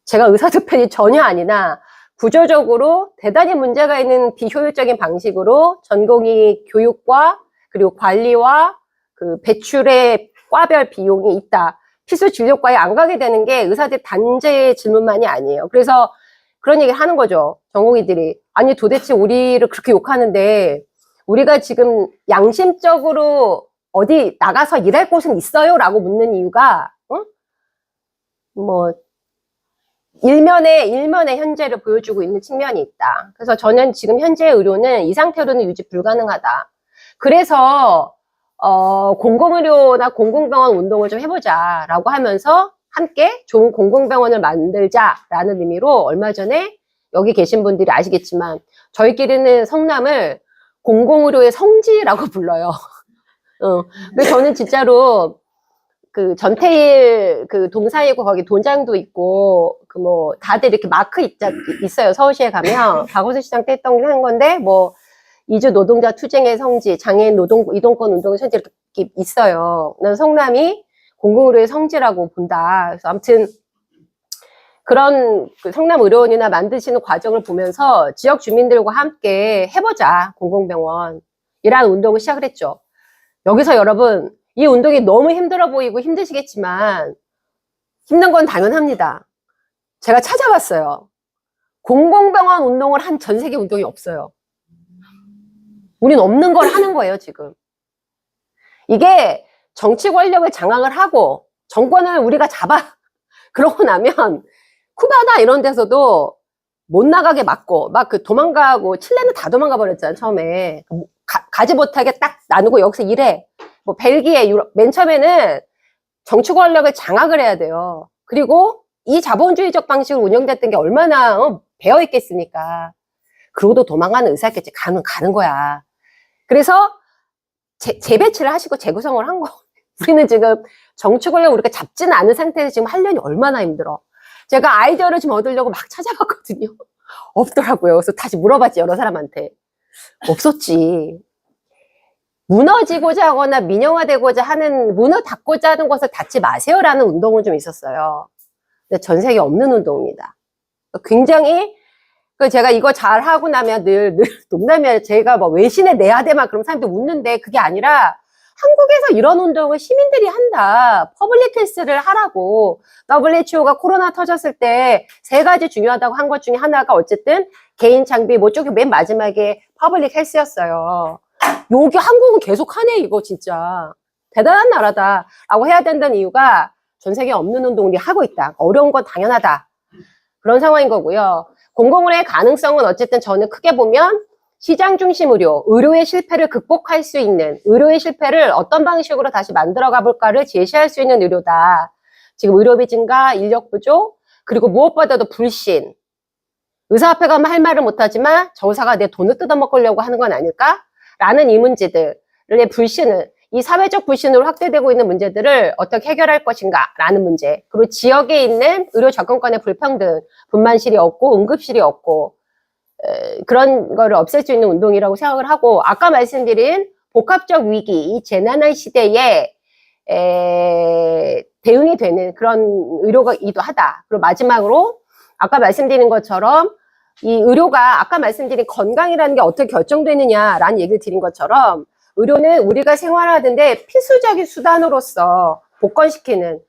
제가 의사들 편이 전혀 아니나 구조적으로 대단히 문제가 있는 비효율적인 방식으로 전공의 교육과 그리고 관리와 그 배출의 과별 비용이 있다. 필수 진료과에 안 가게 되는 게 의사들 단죄의 질문만이 아니에요. 그래서 그런 얘기를 하는 거죠. 전공의들이. 아니 도대체 우리를 그렇게 욕하는데 우리가 지금 양심적으로 어디 나가서 일할 곳은 있어요? 라고 묻는 이유가 뭐 일면의 현재를 보여주고 있는 측면이 있다. 그래서 저는 지금 현재 의료는 이 상태로는 유지 불가능하다. 그래서 공공의료나 공공병원 운동을 좀 해보자 라고 하면서 함께 좋은 공공병원을 만들자라는 의미로 얼마 전에 여기 계신 분들이 아시겠지만 저희끼리는 성남을 공공의료의 성지라고 불러요. 근데 저는 진짜로 그 전태일 그 동사이고 거기 돈장도 있고 그 뭐 다들 이렇게 마크 있어요. 서울시에 가면 박원순 시장 때 했던 게 한 건데 뭐 이주 노동자 투쟁의 성지, 장애인 이동권 운동의 성지 이렇게 있어요. 난 성남이 공공의료의 성지라고 본다. 그래서 아무튼 그런 그 성남의료원이나 만드시는 과정을 보면서 지역 주민들과 함께 해보자 공공병원 이라는 운동을 시작을 했죠. 여기서 여러분 이 운동이 너무 힘들어 보이고 힘드시겠지만 힘든 건 당연합니다. 제가 찾아봤어요. 공공병원 운동을 한 전 세계 운동이 없어요. 우린 없는 걸 하는 거예요, 지금. 이게 정치 권력을 장악을 하고 정권을 우리가 잡아. 그러고 나면 쿠바나 이런 데서도 못 나가게 막고 막 그 도망가고 칠레는 다 도망가 버렸잖아요, 처음에. 가지 못하게 딱 나누고 여기서 일해. 뭐 벨기에, 유럽 맨 처음에는 정치 권력을 장악을 해야 돼요. 그리고 이 자본주의적 방식으로 운영됐던 게 얼마나 배어 있겠습니까? 그러고도 도망가는 의사였겠지. 가는 거야. 그래서 재배치를 하시고 재구성을 한 거. 우리는 지금 정치 권력 우리가 잡지는 않은 상태에서 지금 하려니 얼마나 힘들어. 제가 아이디어를 좀 얻으려고 막 찾아봤거든요. 없더라고요. 그래서 다시 물어봤지, 여러 사람한테. 없었지. 무너지고자 하거나 민영화되고자 하는, 문을 닫고자 하는 것을 닫지 마세요라는 운동은 좀 있었어요. 근데 전 세계에 없는 운동입니다. 굉장히, 제가 이거 잘 하고 나면 늘 농담이야. 제가 뭐 외신에 내야 돼 막 그런 사람들 웃는데 그게 아니라 한국에서 이런 운동을 시민들이 한다. 퍼블릭 헬스를 하라고. WHO가 코로나 터졌을 때 3가지 중요하다고 한 것 중에 하나가 어쨌든 개인 장비 뭐 쪽이 맨 마지막에 퍼블릭 헬스였어요. 여기 한국은 계속 하네, 이거 진짜. 대단한 나라다. 라고 해야 된다는 이유가 전 세계에 없는 운동들이 하고 있다. 어려운 건 당연하다. 그런 상황인 거고요. 공공의료의 가능성은 어쨌든 저는 크게 보면 시장 중심 의료, 의료의 실패를 극복할 수 있는, 의료의 실패를 어떤 방식으로 다시 만들어 가볼까를 제시할 수 있는 의료다. 지금 의료비 증가, 인력 부족, 그리고 무엇보다도 불신. 의사 앞에 가면 할 말을 못하지만 저 의사가 내 돈을 뜯어먹으려고 하는 건 아닐까? 라는 이 문제들의 불신을, 이 사회적 불신으로 확대되고 있는 문제들을 어떻게 해결할 것인가? 라는 문제. 그리고 지역에 있는 의료 접근권의 불평등, 분만실이 없고 응급실이 없고 그런 거를 없앨 수 있는 운동이라고 생각을 하고, 아까 말씀드린 복합적 위기, 이 재난의 시대에 대응이 되는 그런 의료가이기도 하다. 그리고 마지막으로 아까 말씀드린 것처럼 이 의료가 아까 말씀드린 건강이라는 게 어떻게 결정되느냐라는 얘기를 드린 것처럼 의료는 우리가 생활하는데 필수적인 수단으로서 복권시키는,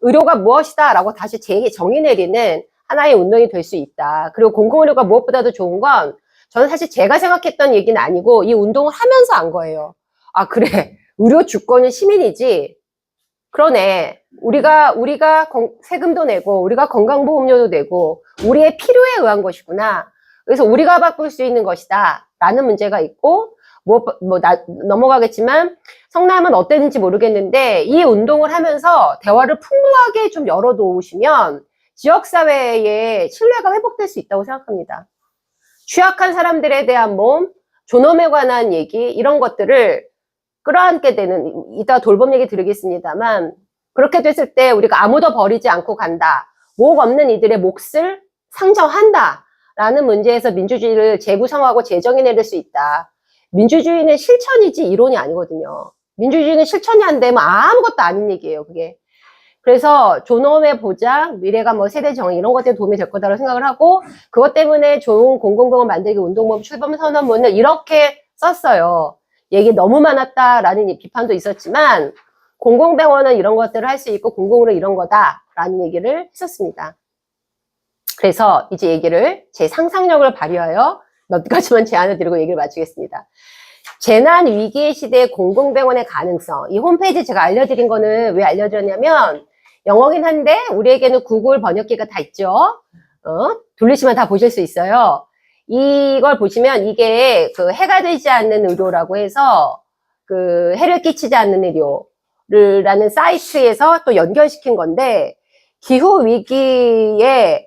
의료가 무엇이다 라고 다시 정의 내리는 하나의 운동이 될 수 있다. 그리고 공공의료가 무엇보다도 좋은 건, 저는 사실 제가 생각했던 얘기는 아니고 이 운동을 하면서 안 거예요. 아, 그래, 의료 주권은 시민이지. 그러네. 우리가 세금도 내고 우리가 건강보험료도 내고 우리의 필요에 의한 것이구나. 그래서 우리가 바꿀 수 있는 것이다 라는 문제가 있고, 넘어가겠지만 성남은 어땠는지 모르겠는데 이 운동을 하면서 대화를 풍부하게 좀 열어놓으시면 지역사회의 신뢰가 회복될 수 있다고 생각합니다. 취약한 사람들에 대한 몸, 존엄에 관한 얘기, 이런 것들을 끌어안게 되는, 이따 돌봄 얘기 드리겠습니다만, 그렇게 됐을 때 우리가 아무도 버리지 않고 간다. 목 없는 이들의 몫을 상정한다. 라는 문제에서 민주주의를 재구성하고 재정의 내릴 수 있다. 민주주의는 실천이지 이론이 아니거든요. 민주주의는 실천이 안 되면 아무것도 아닌 얘기예요, 그게. 그래서 존엄의 보장, 미래가 뭐 세대 정의 이런 것들에 도움이 될 거다라고 생각을 하고, 그것 때문에 좋은 공공병원 만들기 운동법 출범 선언문을 이렇게 썼어요. 얘기 너무 많았다라는 비판도 있었지만 공공병원은 이런 것들을 할 수 있고 공공으로 이런 거다라는 얘기를 했었습니다. 그래서 이제 얘기를 제 상상력을 발휘하여 몇 가지만 제안을 드리고 얘기를 마치겠습니다. 재난 위기의 시대에 공공병원의 가능성. 이 홈페이지 제가 알려드린 거는 왜 알려드렸냐면, 영어긴 한데 우리에게는 구글 번역기가 다 있죠. 돌리시면 다 보실 수 있어요. 이걸 보시면 이게 그 해가 되지 않는 의료라고 해서 그 해를 끼치지 않는 의료라는 사이트에서 또 연결시킨 건데, 기후 위기에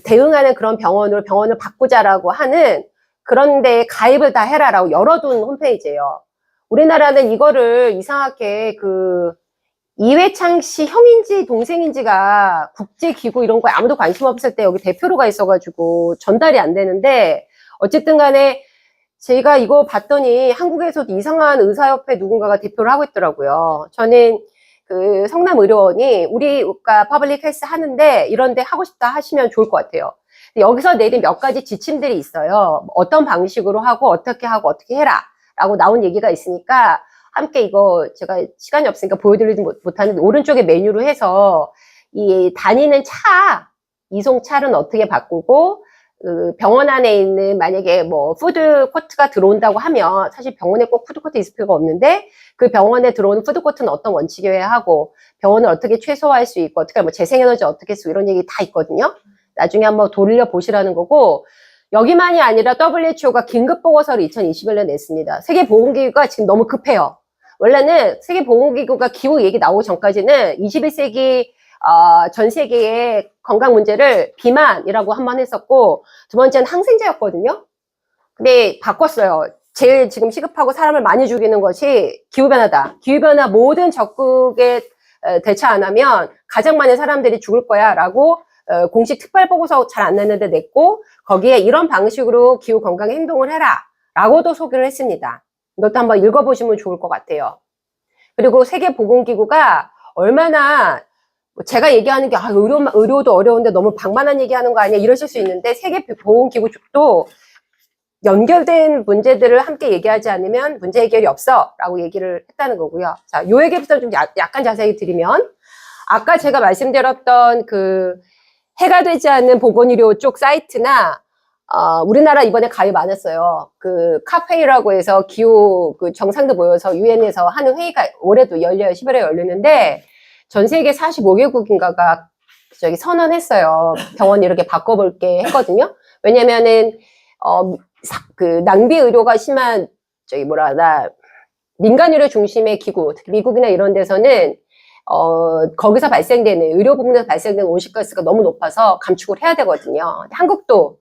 대응하는 그런 병원을 바꾸자라고 하는 그런 데에 가입을 다 해라라고 열어둔 홈페이지예요. 우리나라는 이거를 이상하게 그 이회창 씨 형인지 동생인지가 국제기구 이런 거에 아무도 관심 없을 때 여기 대표로 가 있어가지고 전달이 안 되는데, 어쨌든 간에 제가 이거 봤더니 한국에서도 이상한 의사협회 누군가가 대표를 하고 있더라고요. 저는 그 성남의료원이 우리가 퍼블릭 헬스 하는데 이런 데 하고 싶다 하시면 좋을 것 같아요. 여기서 내린 몇 가지 지침들이 있어요. 어떤 방식으로 하고 어떻게 해라 라고 나온 얘기가 있으니까 함께 이거 제가 시간이 없으니까 보여드리지 못하는데, 오른쪽에 메뉴로 해서 이 다니는 이송차는 어떻게 바꾸고, 그 병원 안에 있는 만약에 뭐 푸드코트가 들어온다고 하면, 사실 병원에 꼭 푸드코트 있을 필요가 없는데 그 병원에 들어오는 푸드코트는 어떤 원칙이어야 하고, 병원을 어떻게 최소화할 수 있고, 어떻게 뭐 재생에너지 어떻게 쓰고 이런 얘기 다 있거든요. 나중에 한번 돌려보시라는 거고, 여기만이 아니라 WHO가 긴급보고서를 2021년에 냈습니다. 세계보건기구가 지금 너무 급해요. 원래는 세계보건기구가 기후 얘기 나오기 전까지는 21세기 전 세계의 건강 문제를 비만이라고 한 번 했었고, 두 번째는 항생제였거든요. 근데 바꿨어요. 제일 지금 시급하고 사람을 많이 죽이는 것이 기후변화다. 기후변화 모든 적극에 대처 안 하면 가장 많은 사람들이 죽을 거야 라고 공식 특별보고서 잘 안 냈는데 냈고, 거기에 이런 방식으로 기후 건강 행동을 해라 라고도 소개를 했습니다. 이것도 한번 읽어보시면 좋을 것 같아요. 그리고 세계보건기구가 얼마나, 제가 얘기하는 게 의료도 어려운데 너무 방만한 얘기하는 거 아니야 이러실 수 있는데, 세계보건기구 쪽도 연결된 문제들을 함께 얘기하지 않으면 문제 해결이 없어 라고 얘기를 했다는 거고요. 자, 요 얘기부터 좀 약간 자세히 드리면, 아까 제가 말씀드렸던 그 해가 되지 않는 보건의료 쪽 사이트나 우리나라 이번에 가입 안 했어요. 그 카페이라고 해서 기후 그 정상도 모여서 유엔에서 하는 회의가 올해도 열려요. 10월에 열리는데, 전 세계 45개국인가가 저기 선언했어요. 병원 이렇게 바꿔볼게 했거든요. 왜냐면은, 그 낭비 의료가 심한, 저기 뭐라 하나, 민간 의료 중심의 기구, 특히 미국이나 이런 데서는, 거기서 발생되는, 의료 부분에서 발생되는 온실가스가 너무 높아서 감축을 해야 되거든요. 한국도,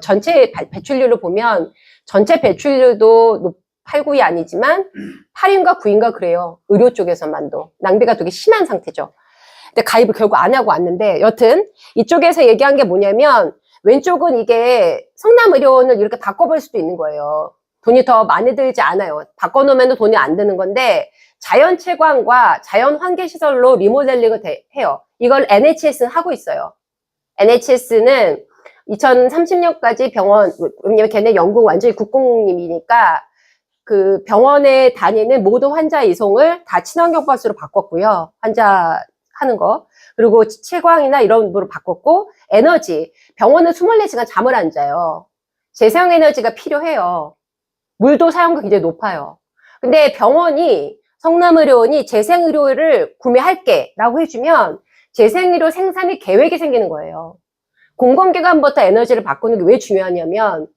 전체 배출률을 보면, 전체 배출률도 8, 9위 아니지만, 8인가 9인가 그래요. 의료 쪽에서만도. 낭비가 되게 심한 상태죠. 근데 가입을 결국 안 하고 왔는데, 여튼, 이쪽에서 얘기한 게 뭐냐면, 왼쪽은 이게 성남의료원을 이렇게 바꿔볼 수도 있는 거예요. 돈이 더 많이 들지 않아요. 바꿔놓으면 돈이 안 드는 건데, 자연 채광과 자연 환기 시설로 리모델링을 해요. 이걸 NHS는 하고 있어요. NHS는 2030년까지 병원, 왜냐면 걔네 영국 완전히 국공립이니까 그 병원에 다니는 모든 환자 이송을 다 친환경 버스로 바꿨고요. 환자 하는 거. 그리고 채광이나 이런 거로 바꿨고, 에너지. 병원은 24시간 잠을 안 자요. 재사용 에너지가 필요해요. 물도 사용도 굉장히 높아요. 근데 병원이, 성남의료원이 재생의료를 구매할게 라고 해주면 재생의료 생산의 계획이 생기는 거예요. 공공기관부터 에너지를 바꾸는 게 왜 중요하냐면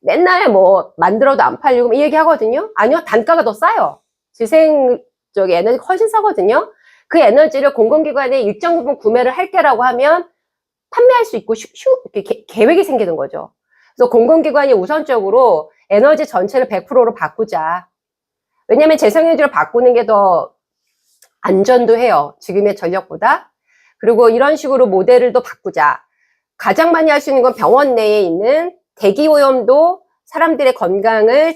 맨날 뭐 만들어도 안 팔리고 이 얘기 하거든요. 아니요, 단가가 더 싸요. 에너지가 훨씬 싸거든요. 그 에너지를 공공기관에 일정 부분 구매를 할게라고 하면 판매할 수 있고 이렇게 계획이 생기는 거죠. 그래서 공공기관이 우선적으로 에너지 전체를 100%로 바꾸자. 왜냐면 재생에너지로 바꾸는 게 더 안전도 해요. 지금의 전력보다. 그리고 이런 식으로 모델을 또 바꾸자. 가장 많이 할 수 있는 건 병원 내에 있는 대기오염도 사람들의 건강을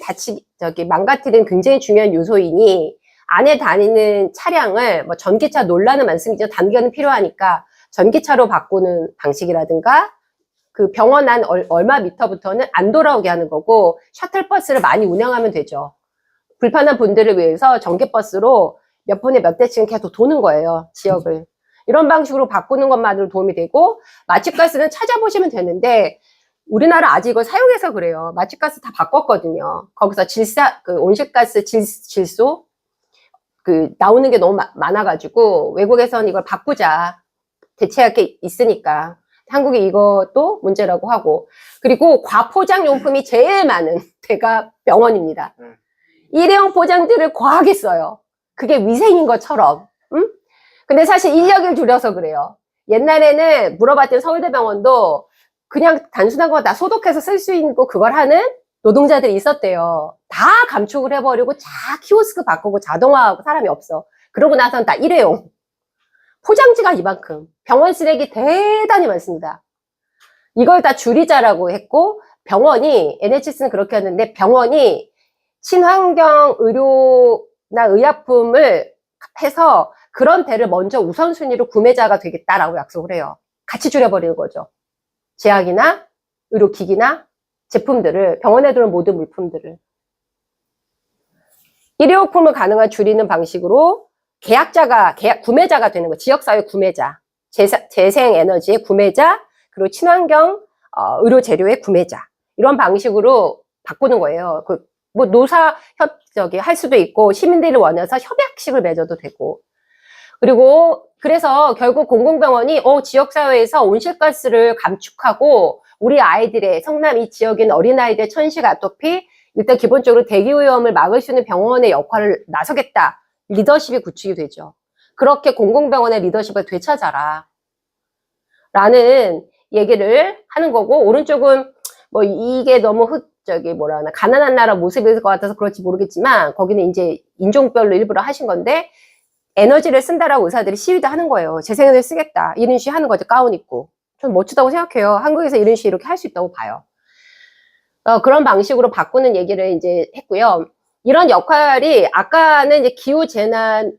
망가뜨리는 굉장히 중요한 요소이니 안에 다니는 차량을 뭐 전기차 논란은 많습니다. 단기간은 필요하니까 전기차로 바꾸는 방식이라든가 그 병원 안 얼마 미터부터는 안 돌아오게 하는 거고 셔틀버스를 많이 운영하면 되죠. 불편한 분들을 위해서 전기버스로 몇 분에 몇 대씩 계속 도는 거예요. 지역을. 이런 방식으로 바꾸는 것만으로 도움이 되고 마취가스는 찾아보시면 되는데 우리나라 아직 이걸 사용해서 그래요. 마취가스 다 바꿨거든요. 거기서 온실가스 질소 나오는 게 너무 많아가지고 외국에서는 이걸 바꾸자. 대체할 게 있으니까. 한국이 이것도 문제라고 하고. 그리고 과포장 용품이 제일 많은 데가 병원입니다. 일회용 포장지를 과하게 써요. 그게 위생인 것처럼. 응? 근데 사실 인력을 줄여서 그래요. 옛날에는 물어봤더니 서울대병원도 그냥 단순한 거 다 소독해서 쓸 수 있고 그걸 하는 노동자들이 있었대요. 다 감축을 해버리고 다 키오스크 바꾸고 자동화하고 사람이 없어. 그러고 나서는 다 일회용. 포장지가 이만큼. 병원 쓰레기 대단히 많습니다. 이걸 다 줄이자라고 했고 병원이 NHS는 그렇게 했는데 병원이 친환경 의료나 의약품을 해서 그런 데를 먼저 우선순위로 구매자가 되겠다라고 약속을 해요. 같이 줄여버리는 거죠. 제약이나 의료기기나 제품들을 병원에 들어온 모든 물품들을 일회용품을 가능한 줄이는 방식으로 구매자가 되는 거. 지역사회 구매자, 재생에너지의 구매자, 그리고 친환경 의료 재료의 구매자 이런 방식으로 바꾸는 거예요. 뭐 노사 할 수도 있고 시민들이 원해서 협약식을 맺어도 되고 그리고 그래서 결국 공공병원이 지역사회에서 온실가스를 감축하고 우리 아이들의 성남 이 지역에 있는 어린아이들의 천식 아토피 일단 기본적으로 대기오염을 막을 수 있는 병원의 역할을 나서겠다. 리더십이 구축이 되죠. 그렇게 공공병원의 리더십을 되찾아라. 라는 얘기를 하는 거고 오른쪽은 뭐 이게 너무 가난한 나라 모습일 것 같아서 그럴지 모르겠지만 거기는 이제 인종별로 일부러 하신 건데 에너지를 쓴다라고 의사들이 시위도 하는 거예요. 재생에너지 쓰겠다. 이런 시위 하는 거죠. 가운 입고. 전 멋지다고 생각해요. 한국에서 이런 시위 이렇게 할 수 있다고 봐요. 그런 방식으로 바꾸는 얘기를 이제 했고요. 이런 역할이 아까는 이제 기후재난,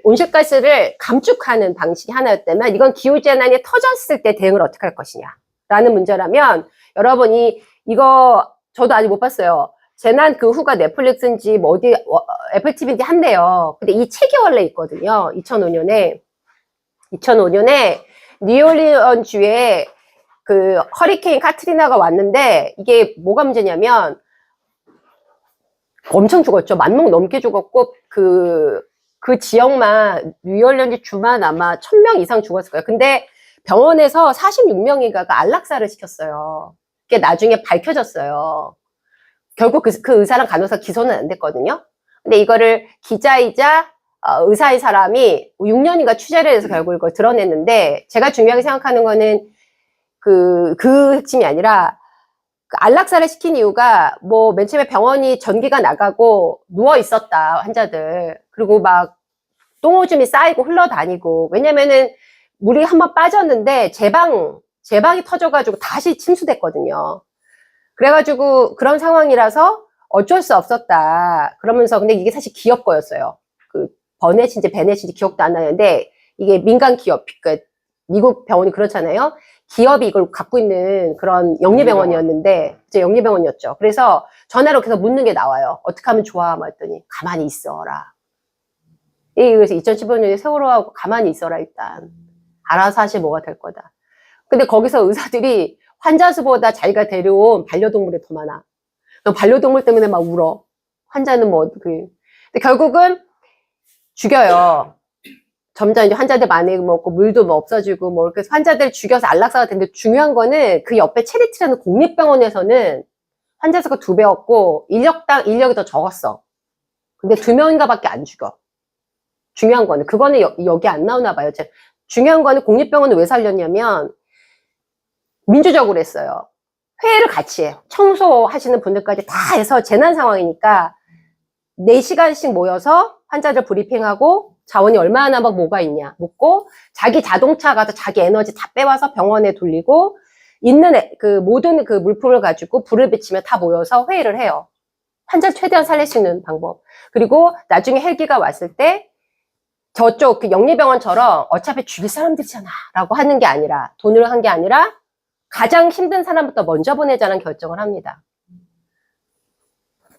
온실가스를 감축하는 방식이 하나였다면 이건 기후재난이 터졌을 때 대응을 어떻게 할 것이냐. 라는 문제라면 여러분이 이거 저도 아직 못 봤어요. 재난 그 후가 넷플릭스인지 뭐 어디 애플 TV인지 한대요. 근데 이 책이 원래 있거든요. 2005년에 뉴올리언주에 그 허리케인 카트리나가 왔는데 이게 뭐가 문제냐면 엄청 죽었죠. 10,000명 넘게 죽었고 그 그 지역만 뉴올리언즈 주만 아마 1000명 이상 죽었을 거예요. 근데 병원에서 46명인가가 안락사를 시켰어요. 그게 나중에 밝혀졌어요. 결국 그 의사랑 간호사 기소는 안 됐거든요. 근데 이거를 기자이자 의사인 사람이 6년인가 취재를 해서 결국 이걸 드러냈는데, 제가 중요하게 생각하는 거는 그 핵심이 아니라, 그 안락사를 시킨 이유가 뭐 맨 처음에 병원이 전기가 나가고 누워 있었다, 환자들. 그리고 막 똥오줌이 쌓이고 흘러다니고, 왜냐면은 물이 한번 빠졌는데 제방이 터져가지고 다시 침수됐거든요. 그래가지고 그런 상황이라서 어쩔 수 없었다. 그러면서, 근데 이게 사실 기업 거였어요. 그 버넷인지 베넷인지 기억도 안 나는데, 이게 민간 기업, 그러니까 미국 병원이 그렇잖아요. 기업이 이걸 갖고 있는 그런 영리병원이었는데, 이제 영리병원이었죠. 그래서 전화로 계속 묻는 게 나와요. 어떻게 하면 좋아? 뭐 했더니, 가만히 있어라. 그래서 2015년에 세월호하고 가만히 있어라, 일단. 알아서 하시 뭐가 될 거다. 근데 거기서 의사들이 환자 수보다 자기가 데려온 반려동물이 더 많아. 반려동물 때문에 막 울어. 환자는 뭐, 근데 결국은 죽여요. 점점 이제 환자들 많이 먹고 물도 뭐 없어지고 뭐 이렇게 환자들 죽여서 안락사가 되는데, 중요한 거는 그 옆에 체리티라는 공립병원에서는 환자 수가 2배였고 인력이 더 적었어. 근데 2명인가 밖에 안 죽여. 중요한 거는 그거는 여기 안 나오나 봐요. 중요한 거는 공립병원을 왜 살렸냐면 민주적으로 했어요. 회의를 같이 해요. 청소하시는 분들까지 다 해서 재난 상황이니까 4시간씩 모여서 환자들 브리핑하고 자원이 얼마나 남아 뭐가 있냐 묻고, 자기 자동차 가서 자기 에너지 다 빼와서 병원에 돌리고, 있는 그 모든 그 물품을 가지고 불을 비치며 다 모여서 회의를 해요. 환자를 최대한 살릴 수 있는 방법. 그리고 나중에 헬기가 왔을 때 저쪽 그 영리병원처럼 어차피 죽일 사람들이잖아 라고 하는 게 아니라, 돈으로 한 게 아니라 가장 힘든 사람부터 먼저 보내자는 결정을 합니다.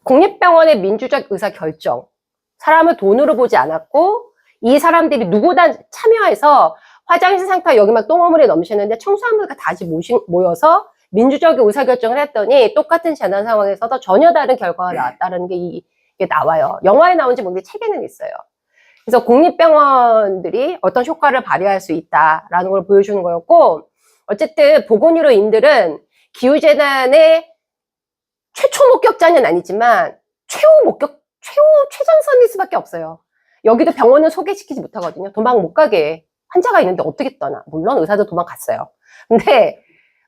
공립병원의 민주적 의사 결정. 사람을 돈으로 보지 않았고, 이 사람들이 누구나 참여해서 화장실 상태가 여기 막 똥어물이 넘치는데 청소한 분들 다 같이 모여서 민주적인 의사결정을 했더니 똑같은 재난 상황에서도 전혀 다른 결과가 나왔다는 게 이게 나와요. 영화에 나온지 모르겠는데 책에는 있어요. 그래서 공립병원들이 어떤 효과를 발휘할 수 있다라는 걸 보여주는 거였고, 어쨌든 보건의료인들은 기후재난의 최초 목격자는 아니지만 최전선일 수밖에 없어요. 여기도 병원은 소개시키지 못하거든요. 도망 못 가게 해. 환자가 있는데 어떻게 떠나? 물론 의사도 도망갔어요. 근데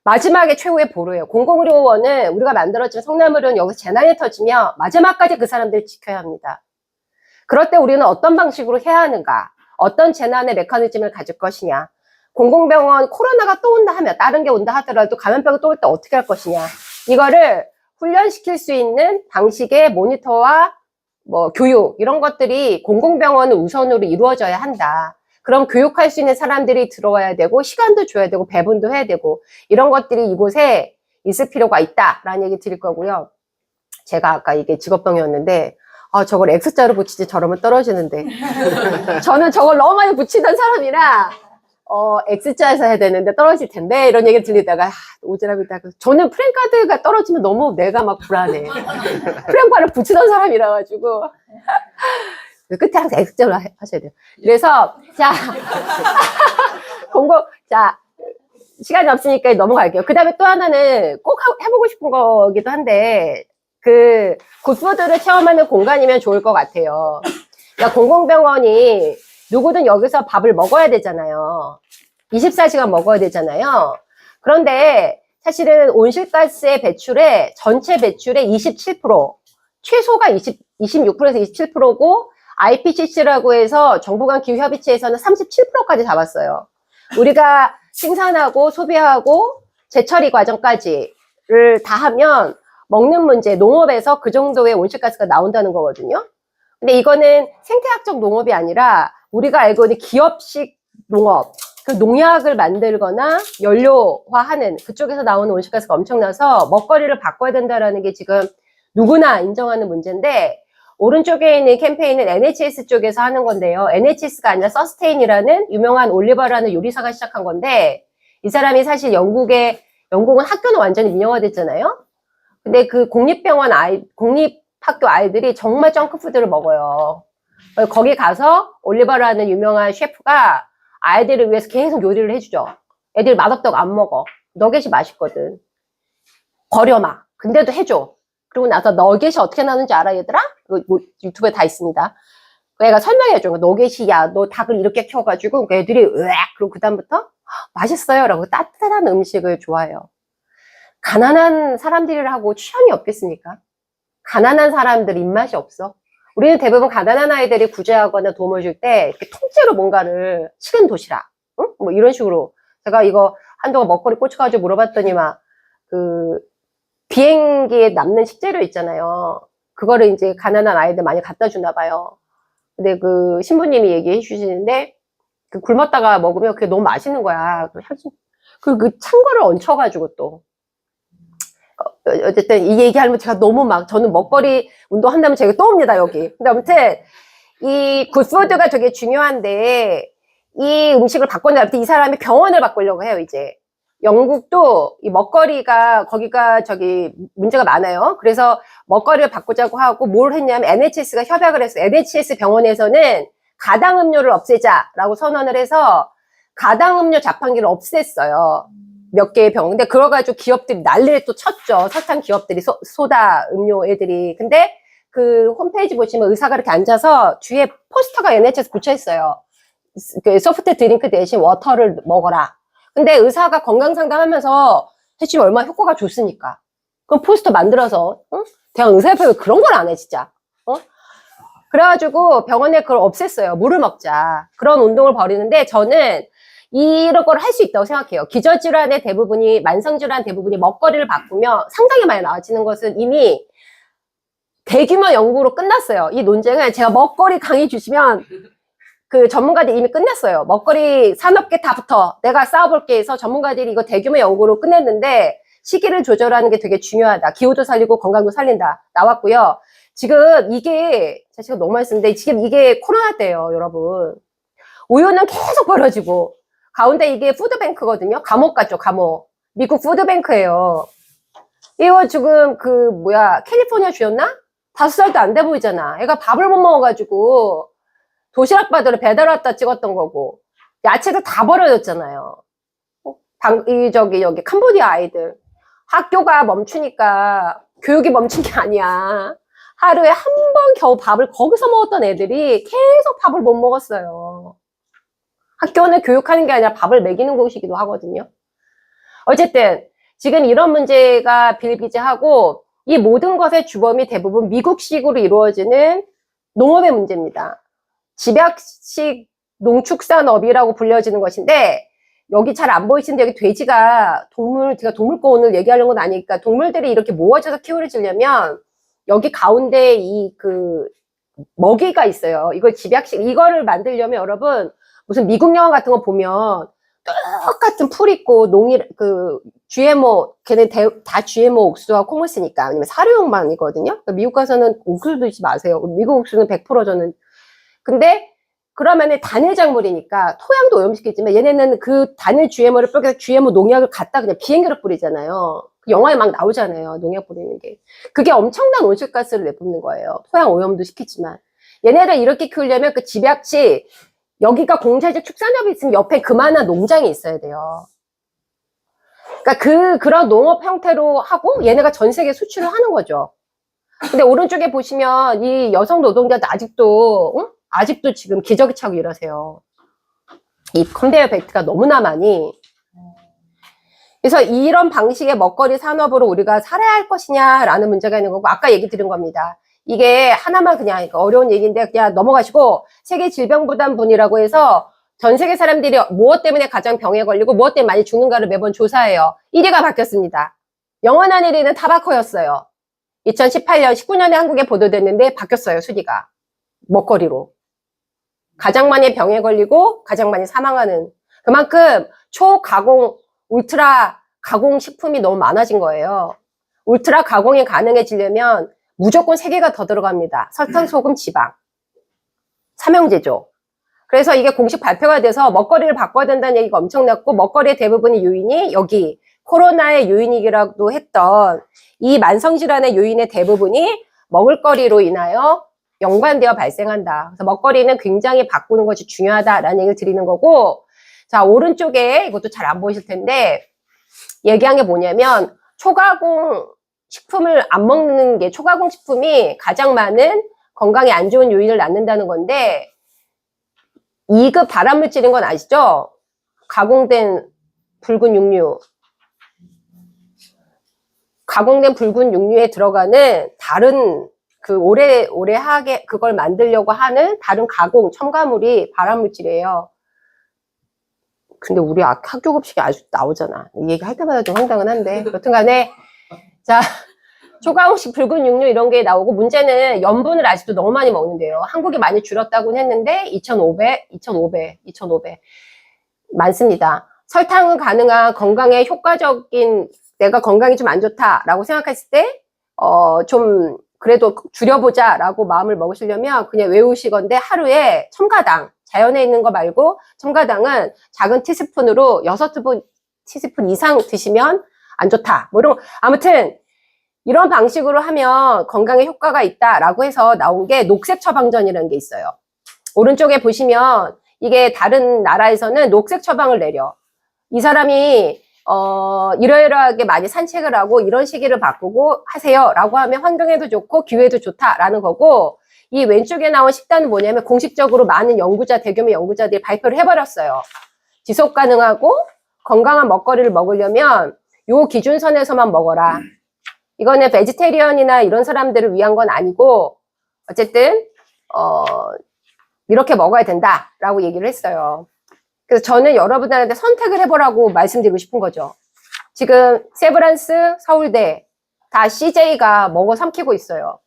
마지막에 최후의 보루예요. 공공의료원은 우리가 만들었지만 성남의료는 여기서 재난이 터지면 마지막까지 그 사람들을 지켜야 합니다. 그럴 때 우리는 어떤 방식으로 해야 하는가? 어떤 재난의 메커니즘을 가질 것이냐? 공공병원 코로나가 또 온다 하면, 다른 게 온다 하더라도 감염병이 또 올 때 어떻게 할 것이냐? 이거를 훈련시킬 수 있는 방식의 모니터와 뭐 교육, 이런 것들이 공공병원은 우선으로 이루어져야 한다. 그럼 교육할 수 있는 사람들이 들어와야 되고, 시간도 줘야 되고, 배분도 해야 되고, 이런 것들이 이곳에 있을 필요가 있다라는 얘기 드릴 거고요. 제가 아까 이게 직업병이었는데, 저걸 X자로 붙이지 저러면 떨어지는데. 저는 저걸 너무 많이 붙이던 사람이라, X자에서 해야 되는데 떨어질 텐데, 이런 얘기를 들리다가, 오지랖이다. 저는 프랭카드가 떨어지면 너무 내가 막 불안해. 프랭카드를 붙이던 사람이라가지고. 끝에 항상 X자로 하셔야 돼요. 그래서, 시간이 없으니까 넘어갈게요. 그 다음에 또 하나는 꼭 해보고 싶은 거기도 한데, 그 굿푸드를 체험하는 공간이면 좋을 것 같아요. 그러니까 공공병원이 누구든 여기서 밥을 먹어야 되잖아요. 24시간 먹어야 되잖아요. 그런데 사실은 온실가스의 배출에, 전체 배출의 27%, 최소가 26%에서 27%고, IPCC라고 해서 정부간 기후협의체에서는 37%까지 잡았어요. 우리가 생산하고 소비하고 재처리 과정까지를 다 하면 먹는 문제, 농업에서 그 정도의 온실가스가 나온다는 거거든요. 근데 이거는 생태학적 농업이 아니라 우리가 알고 있는 기업식 농업, 그 농약을 만들거나 연료화하는 그쪽에서 나오는 온실가스가 엄청나서 먹거리를 바꿔야 된다라는 게 지금 누구나 인정하는 문제인데, 오른쪽에 있는 캠페인은 NHS 쪽에서 하는 건데요. NHS가 아니라 서스테인이라는 유명한 올리버라는 요리사가 시작한 건데, 이 사람이 사실 영국은 학교는 완전히 민영화됐잖아요. 근데 그 공립학교 아이들이 정말 정크푸드를 먹어요. 거기 가서 올리버라는 유명한 셰프가 아이들을 위해서 계속 요리를 해주죠. 애들이 맛없다고 안 먹어. 너겟이 맛있거든. 버려 막. 근데도 해줘. 그리고 나서 너겟이 어떻게 나는지 알아 얘들아? 이거 뭐 유튜브에 다 있습니다. 얘가 설명해줘. 너겟이 야 너 닭을 이렇게 키워가지고 애들이 으악 그리고 그 다음부터 맛있어요 라고 따뜻한 음식을 좋아해요. 가난한 사람들이라고 취향이 없겠습니까? 가난한 사람들 입맛이 없어. 우리는 대부분 가난한 아이들이 구제하거나 도움을 줄 때 이렇게 통째로 뭔가를 식은 도시락, 응? 뭐 이런 식으로. 제가 이거 한동안 먹거리 꽂혀가지고 물어봤더니 막 그 비행기에 남는 식재료 있잖아요. 그거를 이제 가난한 아이들 많이 갖다 주나 봐요. 근데 그 신부님이 얘기해 주시는데 그 굶었다가 먹으면 그게 너무 맛있는 거야. 그 찬 거를 얹혀가지고 또. 어쨌든 이 얘기하면 제가 너무 막 저는 먹거리 운동한다면 제가 또 옵니다 여기. 근데 아무튼 이 굿푸드가 되게 중요한데 이 음식을 바꿔내면 이 사람이 병원을 바꾸려고 해요 이제. 영국도 이 먹거리가 거기가 저기 문제가 많아요. 그래서 먹거리를 바꾸자고 하고 뭘 했냐면 NHS가 협약을 했어요. NHS 병원에서는 가당음료를 없애자라고 선언을 해서 가당음료 자판기를 없앴어요. 몇 개의 병원. 근데 그래가지고 기업들이 난리를 또 쳤죠. 설탕 기업들이, 소다 음료 애들이. 근데 그 홈페이지 보시면 의사가 이렇게 앉아서 뒤에 포스터가 NHS 붙여 있어요. 그 소프트 드링크 대신 워터를 먹어라. 근데 의사가 건강 상담하면서 해주면 얼마나 효과가 좋습니까? 그럼 포스터 만들어서, 응? 대학 의사협회 왜 그런 걸 안 해, 진짜? 그래가지고 병원에 그걸 없앴어요. 물을 먹자. 그런 운동을 벌이는데 저는 이런 걸 할 수 있다고 생각해요. 기저질환의 대부분이, 만성질환 대부분이 먹거리를 바꾸면 상당히 많이 나아지는 것은 이미 대규모 연구로 끝났어요. 이 논쟁은 제가 먹거리 강의 주시면 그 전문가들이 이미 끝냈어요. 먹거리 산업계 다 붙어. 내가 싸워볼게 해서 전문가들이 이거 대규모 연구로 끝냈는데 시기를 조절하는 게 되게 중요하다. 기후도 살리고 건강도 살린다. 나왔고요. 지금 이게, 제가 너무 많이 쓰는데 지금 이게 코로나 때예요, 여러분. 우유는 계속 벌어지고 가운데 이게 푸드뱅크거든요. 감옥 같죠, 감옥. 미국 푸드뱅크예요. 이거 지금 캘리포니아 주였나? 5살도 안 돼 보이잖아. 애가 밥을 못 먹어가지고 도시락 바들을 배달 왔다 찍었던 거고 야채도 다 버려졌잖아요. 여기 캄보디아 아이들 학교가 멈추니까 교육이 멈춘 게 아니야. 하루에 한 번 겨우 밥을 거기서 먹었던 애들이 계속 밥을 못 먹었어요. 학교는 교육하는 게 아니라 밥을 먹이는 곳이기도 하거든요. 어쨌든 지금 이런 문제가 비일비재하고 이 모든 것의 주범이 대부분 미국식으로 이루어지는 농업의 문제입니다. 집약식 농축산업이라고 불려지는 것인데 여기 잘 안 보이시는데 여기 돼지가 제가 동물권 오늘 얘기하려는 건 아니니까 동물들이 이렇게 모아져서 키우려면 여기 가운데 먹이가 있어요. 이걸 집약식, 이거를 만들려면 여러분 무슨 미국 영화 같은 거 보면 똑같은 풀 있고 GMO, 걔네 다 GMO 옥수수와 콩을 쓰니까 아니면 사료용만이거든요. 그러니까 미국 가서는 옥수수 드시지 마세요. 미국 옥수수는 100% 저는. 근데 그러면은 단일 작물이니까 토양도 오염시키지만 얘네는 그 단일 GMO를 뿌려서 GMO 농약을 갖다 그냥 비행기로 뿌리잖아요. 그 영화에 막 나오잖아요. 농약 뿌리는 게. 그게 엄청난 온실가스를 내뿜는 거예요. 토양 오염도 시키지만. 얘네를 이렇게 키우려면 그 집약지, 여기가 공자재 축산업이 있으면 옆에 그만한 농장이 있어야 돼요. 그러니까 그런 농업 형태로 하고 얘네가 전 세계 수출을 하는 거죠. 근데 오른쪽에 보시면 이 여성 노동자들 아직도 지금 기저귀 차고 일하세요. 이 컨베이어 벨트가 너무나 많이. 그래서 이런 방식의 먹거리 산업으로 우리가 살아야 할 것이냐라는 문제가 있는 거고, 아까 얘기 드린 겁니다. 이게 하나만 그냥 어려운 얘기인데 그냥 넘어가시고, 세계질병보단분이라고 해서 전 세계 사람들이 무엇 때문에 가장 병에 걸리고 무엇 때문에 많이 죽는가를 매번 조사해요. 1위가 바뀌었습니다. 영원한 1위는 타바코였어요. 2018년, 19년에 한국에 보도됐는데 바뀌었어요, 순위가. 먹거리로. 가장 많이 병에 걸리고 가장 많이 사망하는. 그만큼 초가공, 울트라 가공 식품이 너무 많아진 거예요. 울트라 가공이 가능해지려면 무조건 3개가 더 들어갑니다. 설탕, 소금, 지방. 삼형제죠. 그래서 이게 공식 발표가 돼서 먹거리를 바꿔야 된다는 얘기가 엄청났고, 먹거리의 대부분의 요인이 여기 코로나의 요인이라고 했던 이 만성질환의 요인의 대부분이 먹을거리로 인하여 연관되어 발생한다. 그래서 먹거리는 굉장히 바꾸는 것이 중요하다라는 얘기를 드리는 거고, 자, 오른쪽에 이것도 잘 안 보이실 텐데, 얘기한 게 뭐냐면, 초가공 식품을 안 먹는 게, 초가공 식품이 가장 많은 건강에 안 좋은 요인을 낳는다는 건데, 2급 발암물질인 건 아시죠? 가공된 붉은 육류. 가공된 붉은 육류에 들어가는 다른 그 오래하게 그걸 만들려고 하는 다른 가공 첨가물이 발암물질이에요. 근데 우리 학교 급식에 아주 나오잖아. 이 얘기 할 때마다 좀 황당은 한데. 여튼 간에, 자, 초가공식 붉은 육류 이런 게 나오고, 문제는 염분을 아직도 너무 많이 먹는데요. 한국이 많이 줄었다고는 했는데, 2,500. 많습니다. 설탕은 가능한 건강에 효과적인, 내가 건강이 좀 안 좋다라고 생각했을 때, 좀, 그래도 줄여보자라고 마음을 먹으시려면 그냥 외우시건데 하루에 첨가당, 자연에 있는 거 말고 첨가당은 작은 티스푼으로 6티스푼 이상 드시면 안 좋다. 뭐 이런, 아무튼, 이런 방식으로 하면 건강에 효과가 있다라고 해서 나온 게 녹색 처방전이라는 게 있어요. 오른쪽에 보시면 이게 다른 나라에서는 녹색 처방을 내려. 이 사람이 이러이러하게 많이 산책을 하고 이런 시기를 바꾸고 하세요 라고 하면 환경에도 좋고 기회도 좋다라는 거고, 이 왼쪽에 나온 식단은 뭐냐면 공식적으로 많은 대규모 연구자들이 발표를 해버렸어요. 지속 가능하고 건강한 먹거리를 먹으려면 요 기준선에서만 먹어라. 이거는 베지테리언이나 이런 사람들을 위한 건 아니고, 어쨌든 이렇게 먹어야 된다라고 얘기를 했어요. 그래서 저는 여러분들한테 선택을 해보라고 말씀드리고 싶은 거죠. 지금 세브란스, 서울대 다 CJ가 먹어 삼키고 있어요.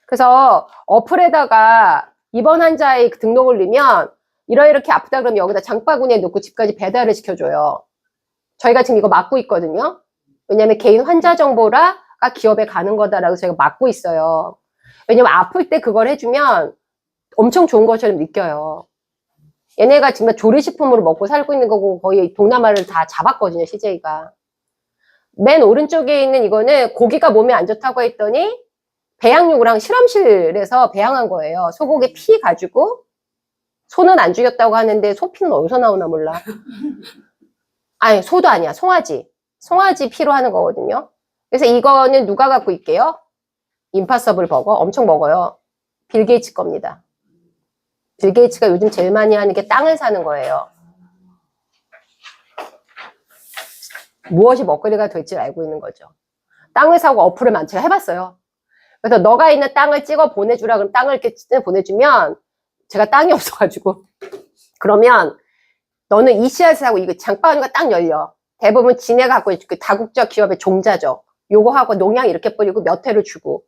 그래서 어플에다가 입원 환자의 등록을 넣으면 이렇게 아프다 그러면 여기다 장바구니에 넣고 집까지 배달을 시켜줘요. 저희가 지금 이거 막고 있거든요. 왜냐면 개인 환자 정보가 기업에 가는 거다라고 저희가 막고 있어요. 왜냐면 아플 때 그걸 해주면 엄청 좋은 것처럼 느껴요. 얘네가 정말 조리식품으로 먹고 살고 있는 거고 거의 동남아를 다 잡았거든요, CJ가. 맨 오른쪽에 있는 이거는 고기가 몸에 안 좋다고 했더니 배양육이랑 실험실에서 배양한 거예요. 소고기 피 가지고. 소는 안 죽였다고 하는데 소피는 어디서 나오나 몰라. 아니, 소도 아니야. 송아지. 송아지 피로 하는 거거든요. 그래서 이거는 누가 갖고 있게요? 임파서블 버거 엄청 먹어요. 빌 게이츠 겁니다. 빌 게이츠가 요즘 제일 많이 하는 게 땅을 사는 거예요. 무엇이 먹거리가 될지 알고 있는 거죠. 땅을 사고 어플을 제가 해봤어요. 그래서 너가 있는 땅을 찍어 보내주라 그럼 땅을 이렇게 보내주면 제가 땅이 없어가지고 그러면 너는 이 씨앗을 사고 이거 장바구니가 딱 열려. 대부분 지네가 갖고 그 다국적 기업의 종자죠. 요거 하고 농약 이렇게 뿌리고 몇 회를 주고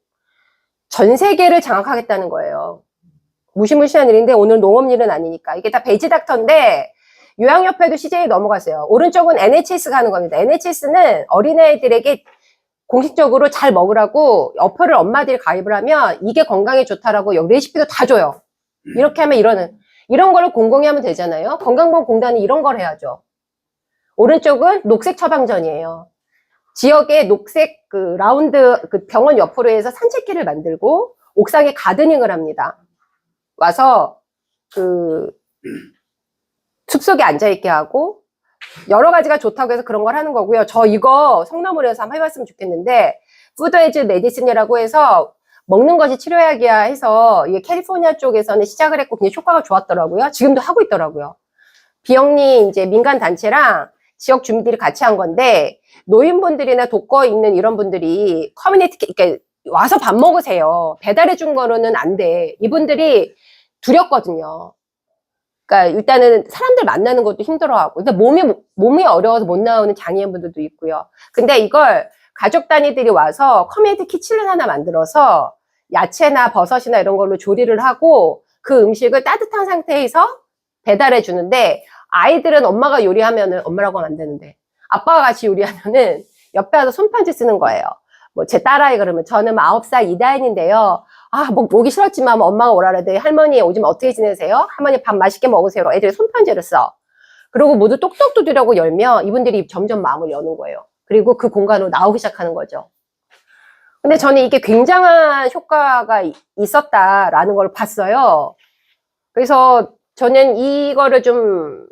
전 세계를 장악하겠다는 거예요. 무시무시한 일인데 오늘 농업일은 아니니까. 이게 다 베지닥터인데 요양협회도 CJ 넘어갔어요. 오른쪽은 NHS가 하는 겁니다. NHS는 어린아이들에게 공식적으로 잘 먹으라고 어플을 엄마들이 가입을 하면 이게 건강에 좋다라고 여기 레시피도 다 줘요. 이렇게 하면 이런 거를 공공히 하면 되잖아요. 건강보험공단이 이런 걸 해야죠. 오른쪽은 녹색 처방전이에요. 지역에 녹색 그 라운드 그 병원 옆으로 해서 산책길을 만들고 옥상에 가드닝을 합니다. 와서 그 숲속에 앉아있게 하고 여러 가지가 좋다고 해서 그런 걸 하는 거고요. 저 이거 성나물에서 한번 해봤으면 좋겠는데 푸드 에즈 메디슨이라고 해서 먹는 것이 치료약이야 해서 이게 캘리포니아 쪽에서는 시작을 했고 굉장히 효과가 좋았더라고요. 지금도 하고 있더라고요. 비영리 이제 민간 단체랑 지역 주민들이 같이 한 건데 노인분들이나 독거 있는 이런 분들이 커뮤니티 이렇게 와서 밥 먹으세요. 배달해 준 거로는 안 돼. 이분들이 두렵거든요. 그러니까 일단은 사람들 만나는 것도 힘들어하고, 근데 몸이 어려워서 못 나오는 장애인분들도 있고요. 근데 이걸 가족 단위들이 와서 커뮤니티 키친을 하나 만들어서 야채나 버섯이나 이런 걸로 조리를 하고 그 음식을 따뜻한 상태에서 배달해 주는데 아이들은 엄마가 요리하면은 엄마라고 하면 안 되는데 아빠가 같이 요리하면은 옆에 와서 손편지 쓰는 거예요. 뭐 제 딸아이 그러면 저는 9살 이다인인데요. 아, 먹기 싫었지만 엄마가 오라 그래도 할머니 요즘 어떻게 지내세요? 할머니 밥 맛있게 먹으세요. 애들이 손편지를 써. 그리고 모두 똑똑 두드려고 열면 이분들이 점점 마음을 여는 거예요. 그리고 그 공간으로 나오기 시작하는 거죠. 근데 저는 이게 굉장한 효과가 있었다라는 걸 봤어요. 그래서 저는 이거를 좀,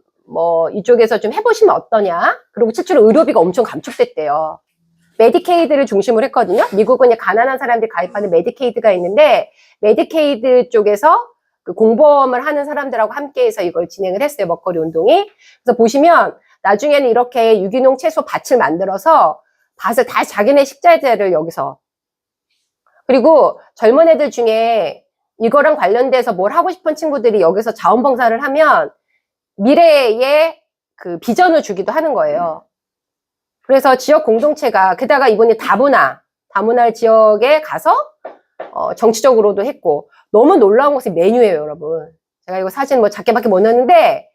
이쪽에서 좀 해보시면 어떠냐? 그리고 실제로 의료비가 엄청 감축됐대요. 메디케이드를 중심으로 했거든요. 미국은 가난한 사람들이 가입하는 메디케이드가 있는데, 메디케이드 쪽에서 그 공범을 하는 사람들하고 함께해서 이걸 진행을 했어요. 먹거리 운동이. 그래서 보시면 나중에는 이렇게 유기농 채소 밭을 만들어서 밭을 다 자기네 식자재를 여기서, 그리고 젊은 애들 중에 이거랑 관련돼서 뭘 하고 싶은 친구들이 여기서 자원봉사를 하면 미래에 그 비전을 주기도 하는 거예요. 그래서 지역 공동체가, 게다가 이번에 다문화 지역에 가서 정치적으로도 했고, 너무 놀라운 것이 메뉴예요, 여러분. 제가 이거 사진 작게밖에 못 넣었는데,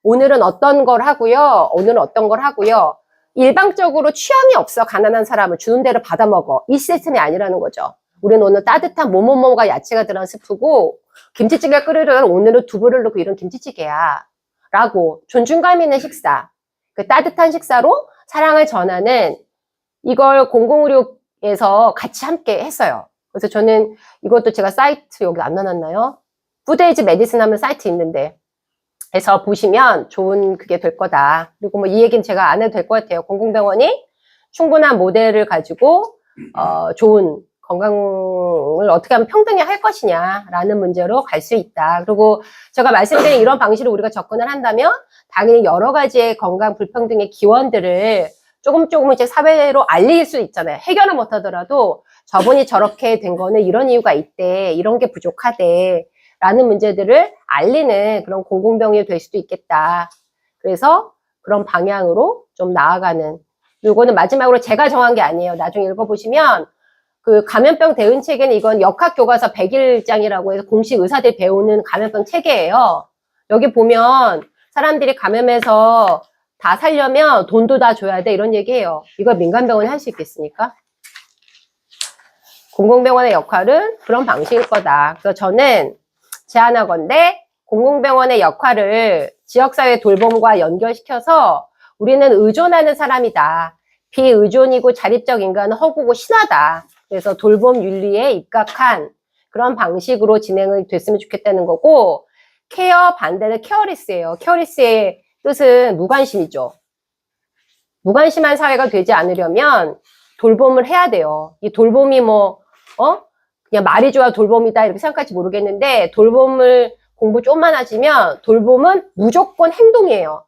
오늘은 어떤 걸 하고요, 오늘은 어떤 걸 하고요. 일방적으로 취향이 없어 가난한 사람을 주는 대로 받아 먹어, 이 시스템이 아니라는 거죠. 우리는 오늘 따뜻한 뭐뭐뭐가 야채가 들어간 스프고, 김치찌개 끓이려면 오늘은 두부를 넣고 이런 김치찌개야 라고 존중감 있는 식사, 그 따뜻한 식사로 사랑을 전하는, 이걸 공공의료에서 같이 함께 했어요. 그래서 저는 이것도 제가 사이트 여기 안 넣어놨나요? 푸드에이지 메디슨 하면 사이트 있는데, 해서 보시면 좋은 그게 될 거다. 그리고 이 얘기는 제가 안 해도 될 것 같아요. 공공병원이 충분한 모델을 가지고 좋은 건강을 어떻게 하면 평등히 할 것이냐라는 문제로 갈 수 있다. 그리고 제가 말씀드린 이런 방식으로 우리가 접근을 한다면 당연히 여러 가지의 건강 불평등의 기원들을 조금 이제 사회로 알릴 수 있잖아요. 해결을 못 하더라도 저분이 저렇게 된 거는 이런 이유가 있대, 이런 게 부족하대 라는 문제들을 알리는 그런 공공병이 될 수도 있겠다. 그래서 그런 방향으로 좀 나아가는, 이거는 마지막으로 제가 정한 게 아니에요. 나중에 읽어보시면 그 감염병 대응 체계는 이건 역학교과서 100일장이라고 해서 공식 의사들이 배우는 감염병 체계예요. 여기 보면 사람들이 감염해서 다 살려면 돈도 다 줘야 돼, 이런 얘기예요. 이걸 민간병원이 할 수 있겠습니까? 공공병원의 역할은 그런 방식일 거다. 그래서 저는 제안하건대 공공병원의 역할을 지역사회 돌봄과 연결시켜서 우리는 의존하는 사람이다. 비의존이고 자립적 인간은 허구고 신하다. 그래서 돌봄 윤리에 입각한 그런 방식으로 진행이 됐으면 좋겠다는 거고, 케어 반대는 케어리스예요. 케어리스의 뜻은 무관심이죠. 무관심한 사회가 되지 않으려면 돌봄을 해야 돼요. 이 돌봄이 그냥 말이 좋아 돌봄이다 이렇게 생각할지 모르겠는데, 돌봄을 공부 좀만 하시면 돌봄은 무조건 행동이에요.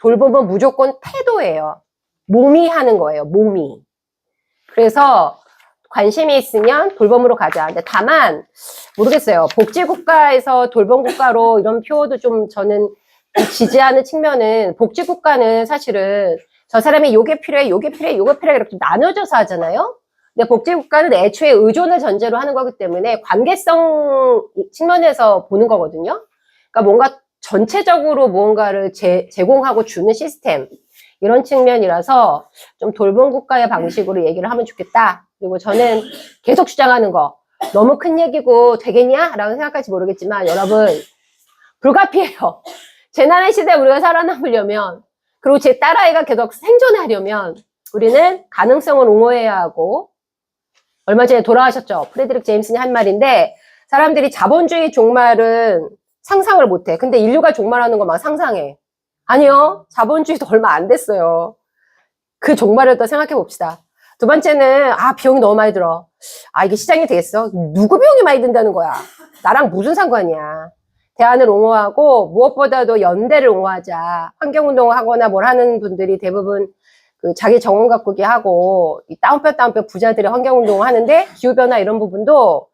돌봄은 무조건 태도예요. 몸이 하는 거예요. 몸이. 그래서 관심이 있으면 돌봄으로 가자. 근데 다만 모르겠어요. 복지국가에서 돌봄국가로 이런 표어도 좀 저는 지지하는 측면은, 복지국가는 사실은 저 사람이 요게 필요해, 요게 필요해, 요게 필요해 이렇게 나눠져서 하잖아요. 근데 복지국가는 애초에 의존을 전제로 하는 거기 때문에 관계성 측면에서 보는 거거든요. 그러니까 뭔가 전체적으로 무언가를 제공하고 주는 시스템, 이런 측면이라서 좀 돌봄 국가의 방식으로 얘기를 하면 좋겠다. 그리고 저는 계속 주장하는 거, 너무 큰 얘기고 되겠냐? 라고 생각할지 모르겠지만 여러분, 불가피해요. 재난의 시대에 우리가 살아남으려면, 그리고 제 딸아이가 계속 생존하려면 우리는 가능성을 옹호해야 하고, 얼마 전에 돌아가셨죠? 프레드릭 제임슨이 한 말인데, 사람들이 자본주의 종말은 상상을 못해. 근데 인류가 종말하는 거 막 상상해. 아니요. 자본주의도 얼마 안 됐어요. 그 종말을 또 생각해 봅시다. 두 번째는, 비용이 너무 많이 들어. 이게 시장이 되겠어? 누구 비용이 많이 든다는 거야? 나랑 무슨 상관이야? 대안을 옹호하고, 무엇보다도 연대를 옹호하자. 환경운동을 하거나 뭘 하는 분들이 대부분 자기 정원 가꾸기 하고, 이 따옴표 부자들이 환경운동을 하는데, 기후변화 이런 부분도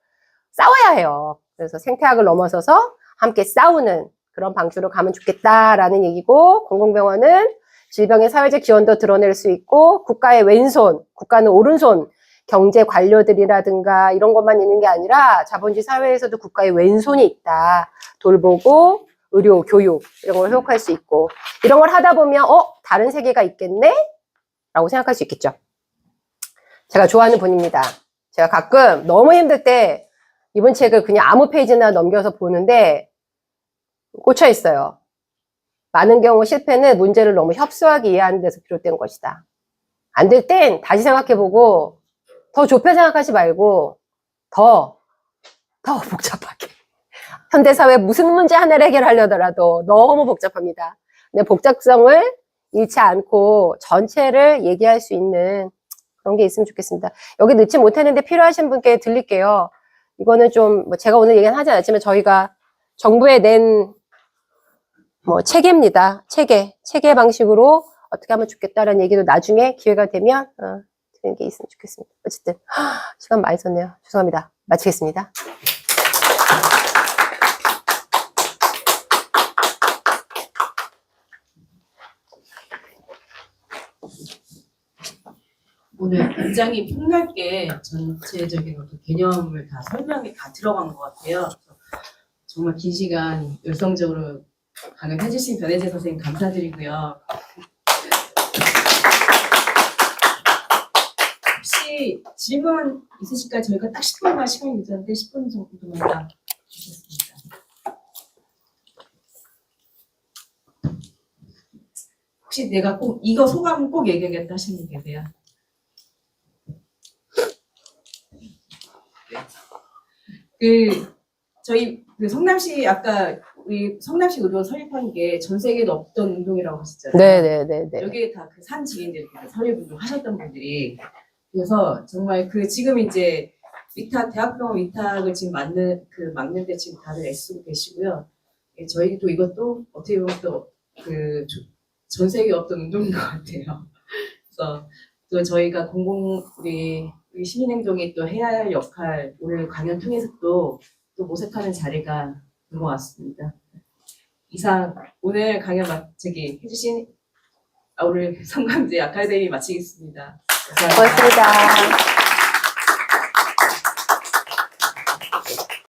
싸워야 해요. 그래서 생태학을 넘어서서 함께 싸우는 그런 방식으로 가면 좋겠다라는 얘기고, 공공병원은 질병의 사회적 기원도 드러낼 수 있고, 국가의 왼손, 국가는 오른손, 경제 관료들이라든가 이런 것만 있는 게 아니라 자본주의 사회에서도 국가의 왼손이 있다. 돌보고, 의료, 교육 이런 걸 회복할 수 있고, 이런 걸 하다 보면 다른 세계가 있겠네? 라고 생각할 수 있겠죠. 제가 좋아하는 분입니다. 제가 가끔 너무 힘들 때 이번 책을 그냥 아무 페이지나 넘겨서 보는데 꽂혀 있어요. 많은 경우 실패는 문제를 너무 협소하게 이해하는 데서 비롯된 것이다. 안 될 땐 다시 생각해보고 더 좁혀 생각하지 말고 더 복잡하게. 현대사회 무슨 문제 하나를 해결하려더라도 너무 복잡합니다. 근데 복잡성을 잃지 않고 전체를 얘기할 수 있는 그런 게 있으면 좋겠습니다. 여기 넣지 못했는데 필요하신 분께 드릴게요. 이거는 좀, 뭐 제가 오늘 얘기는 하지 않았지만 저희가 정부에 낸 체계입니다. 체계 방식으로 어떻게 하면 좋겠다라는 얘기도 나중에 기회가 되면 드리는 게 있으면 좋겠습니다. 어쨌든 시간 많이 썼네요. 죄송합니다. 마치겠습니다. 오늘 굉장히 폭넓게 전체적인 어떤 개념을 다 설명이 다 들어간 것 같아요. 그래서 정말 긴 시간 열성적으로 강연해주신 변혜재 선생님 감사드리고요. 혹시 질문 있으실까요? 저희가 딱 10분만 시간이 늦었는데 10분 정도만 다 주셨습니다. 혹시 내가 꼭 이거 소감 꼭 얘기하겠다 하시는 분 계세요? 저희 성남시 아까 우리 성남시 의료 설립한 게 전 세계도 없던 운동이라고 하셨잖아요. 네네네. 여기에 다 그 산 지인들 설립운동 하셨던 분들이 그래서 정말 지금 이제 대학병원 위탁을 지금 막는데 지금 다들 애쓰고 계시고요. 저희도 이것도 어떻게 보면 또 전 세계에 없던 운동인 것 같아요. 그래서 또 저희가 우리 시민행동이 또 해야 할 역할 오늘 강연 통해서 또 모색하는 자리가 된 것 같습니다. 이상 오늘 강연 해주신 우리 성감제 아카데미 마치겠습니다. 감사합니다. 고맙습니다.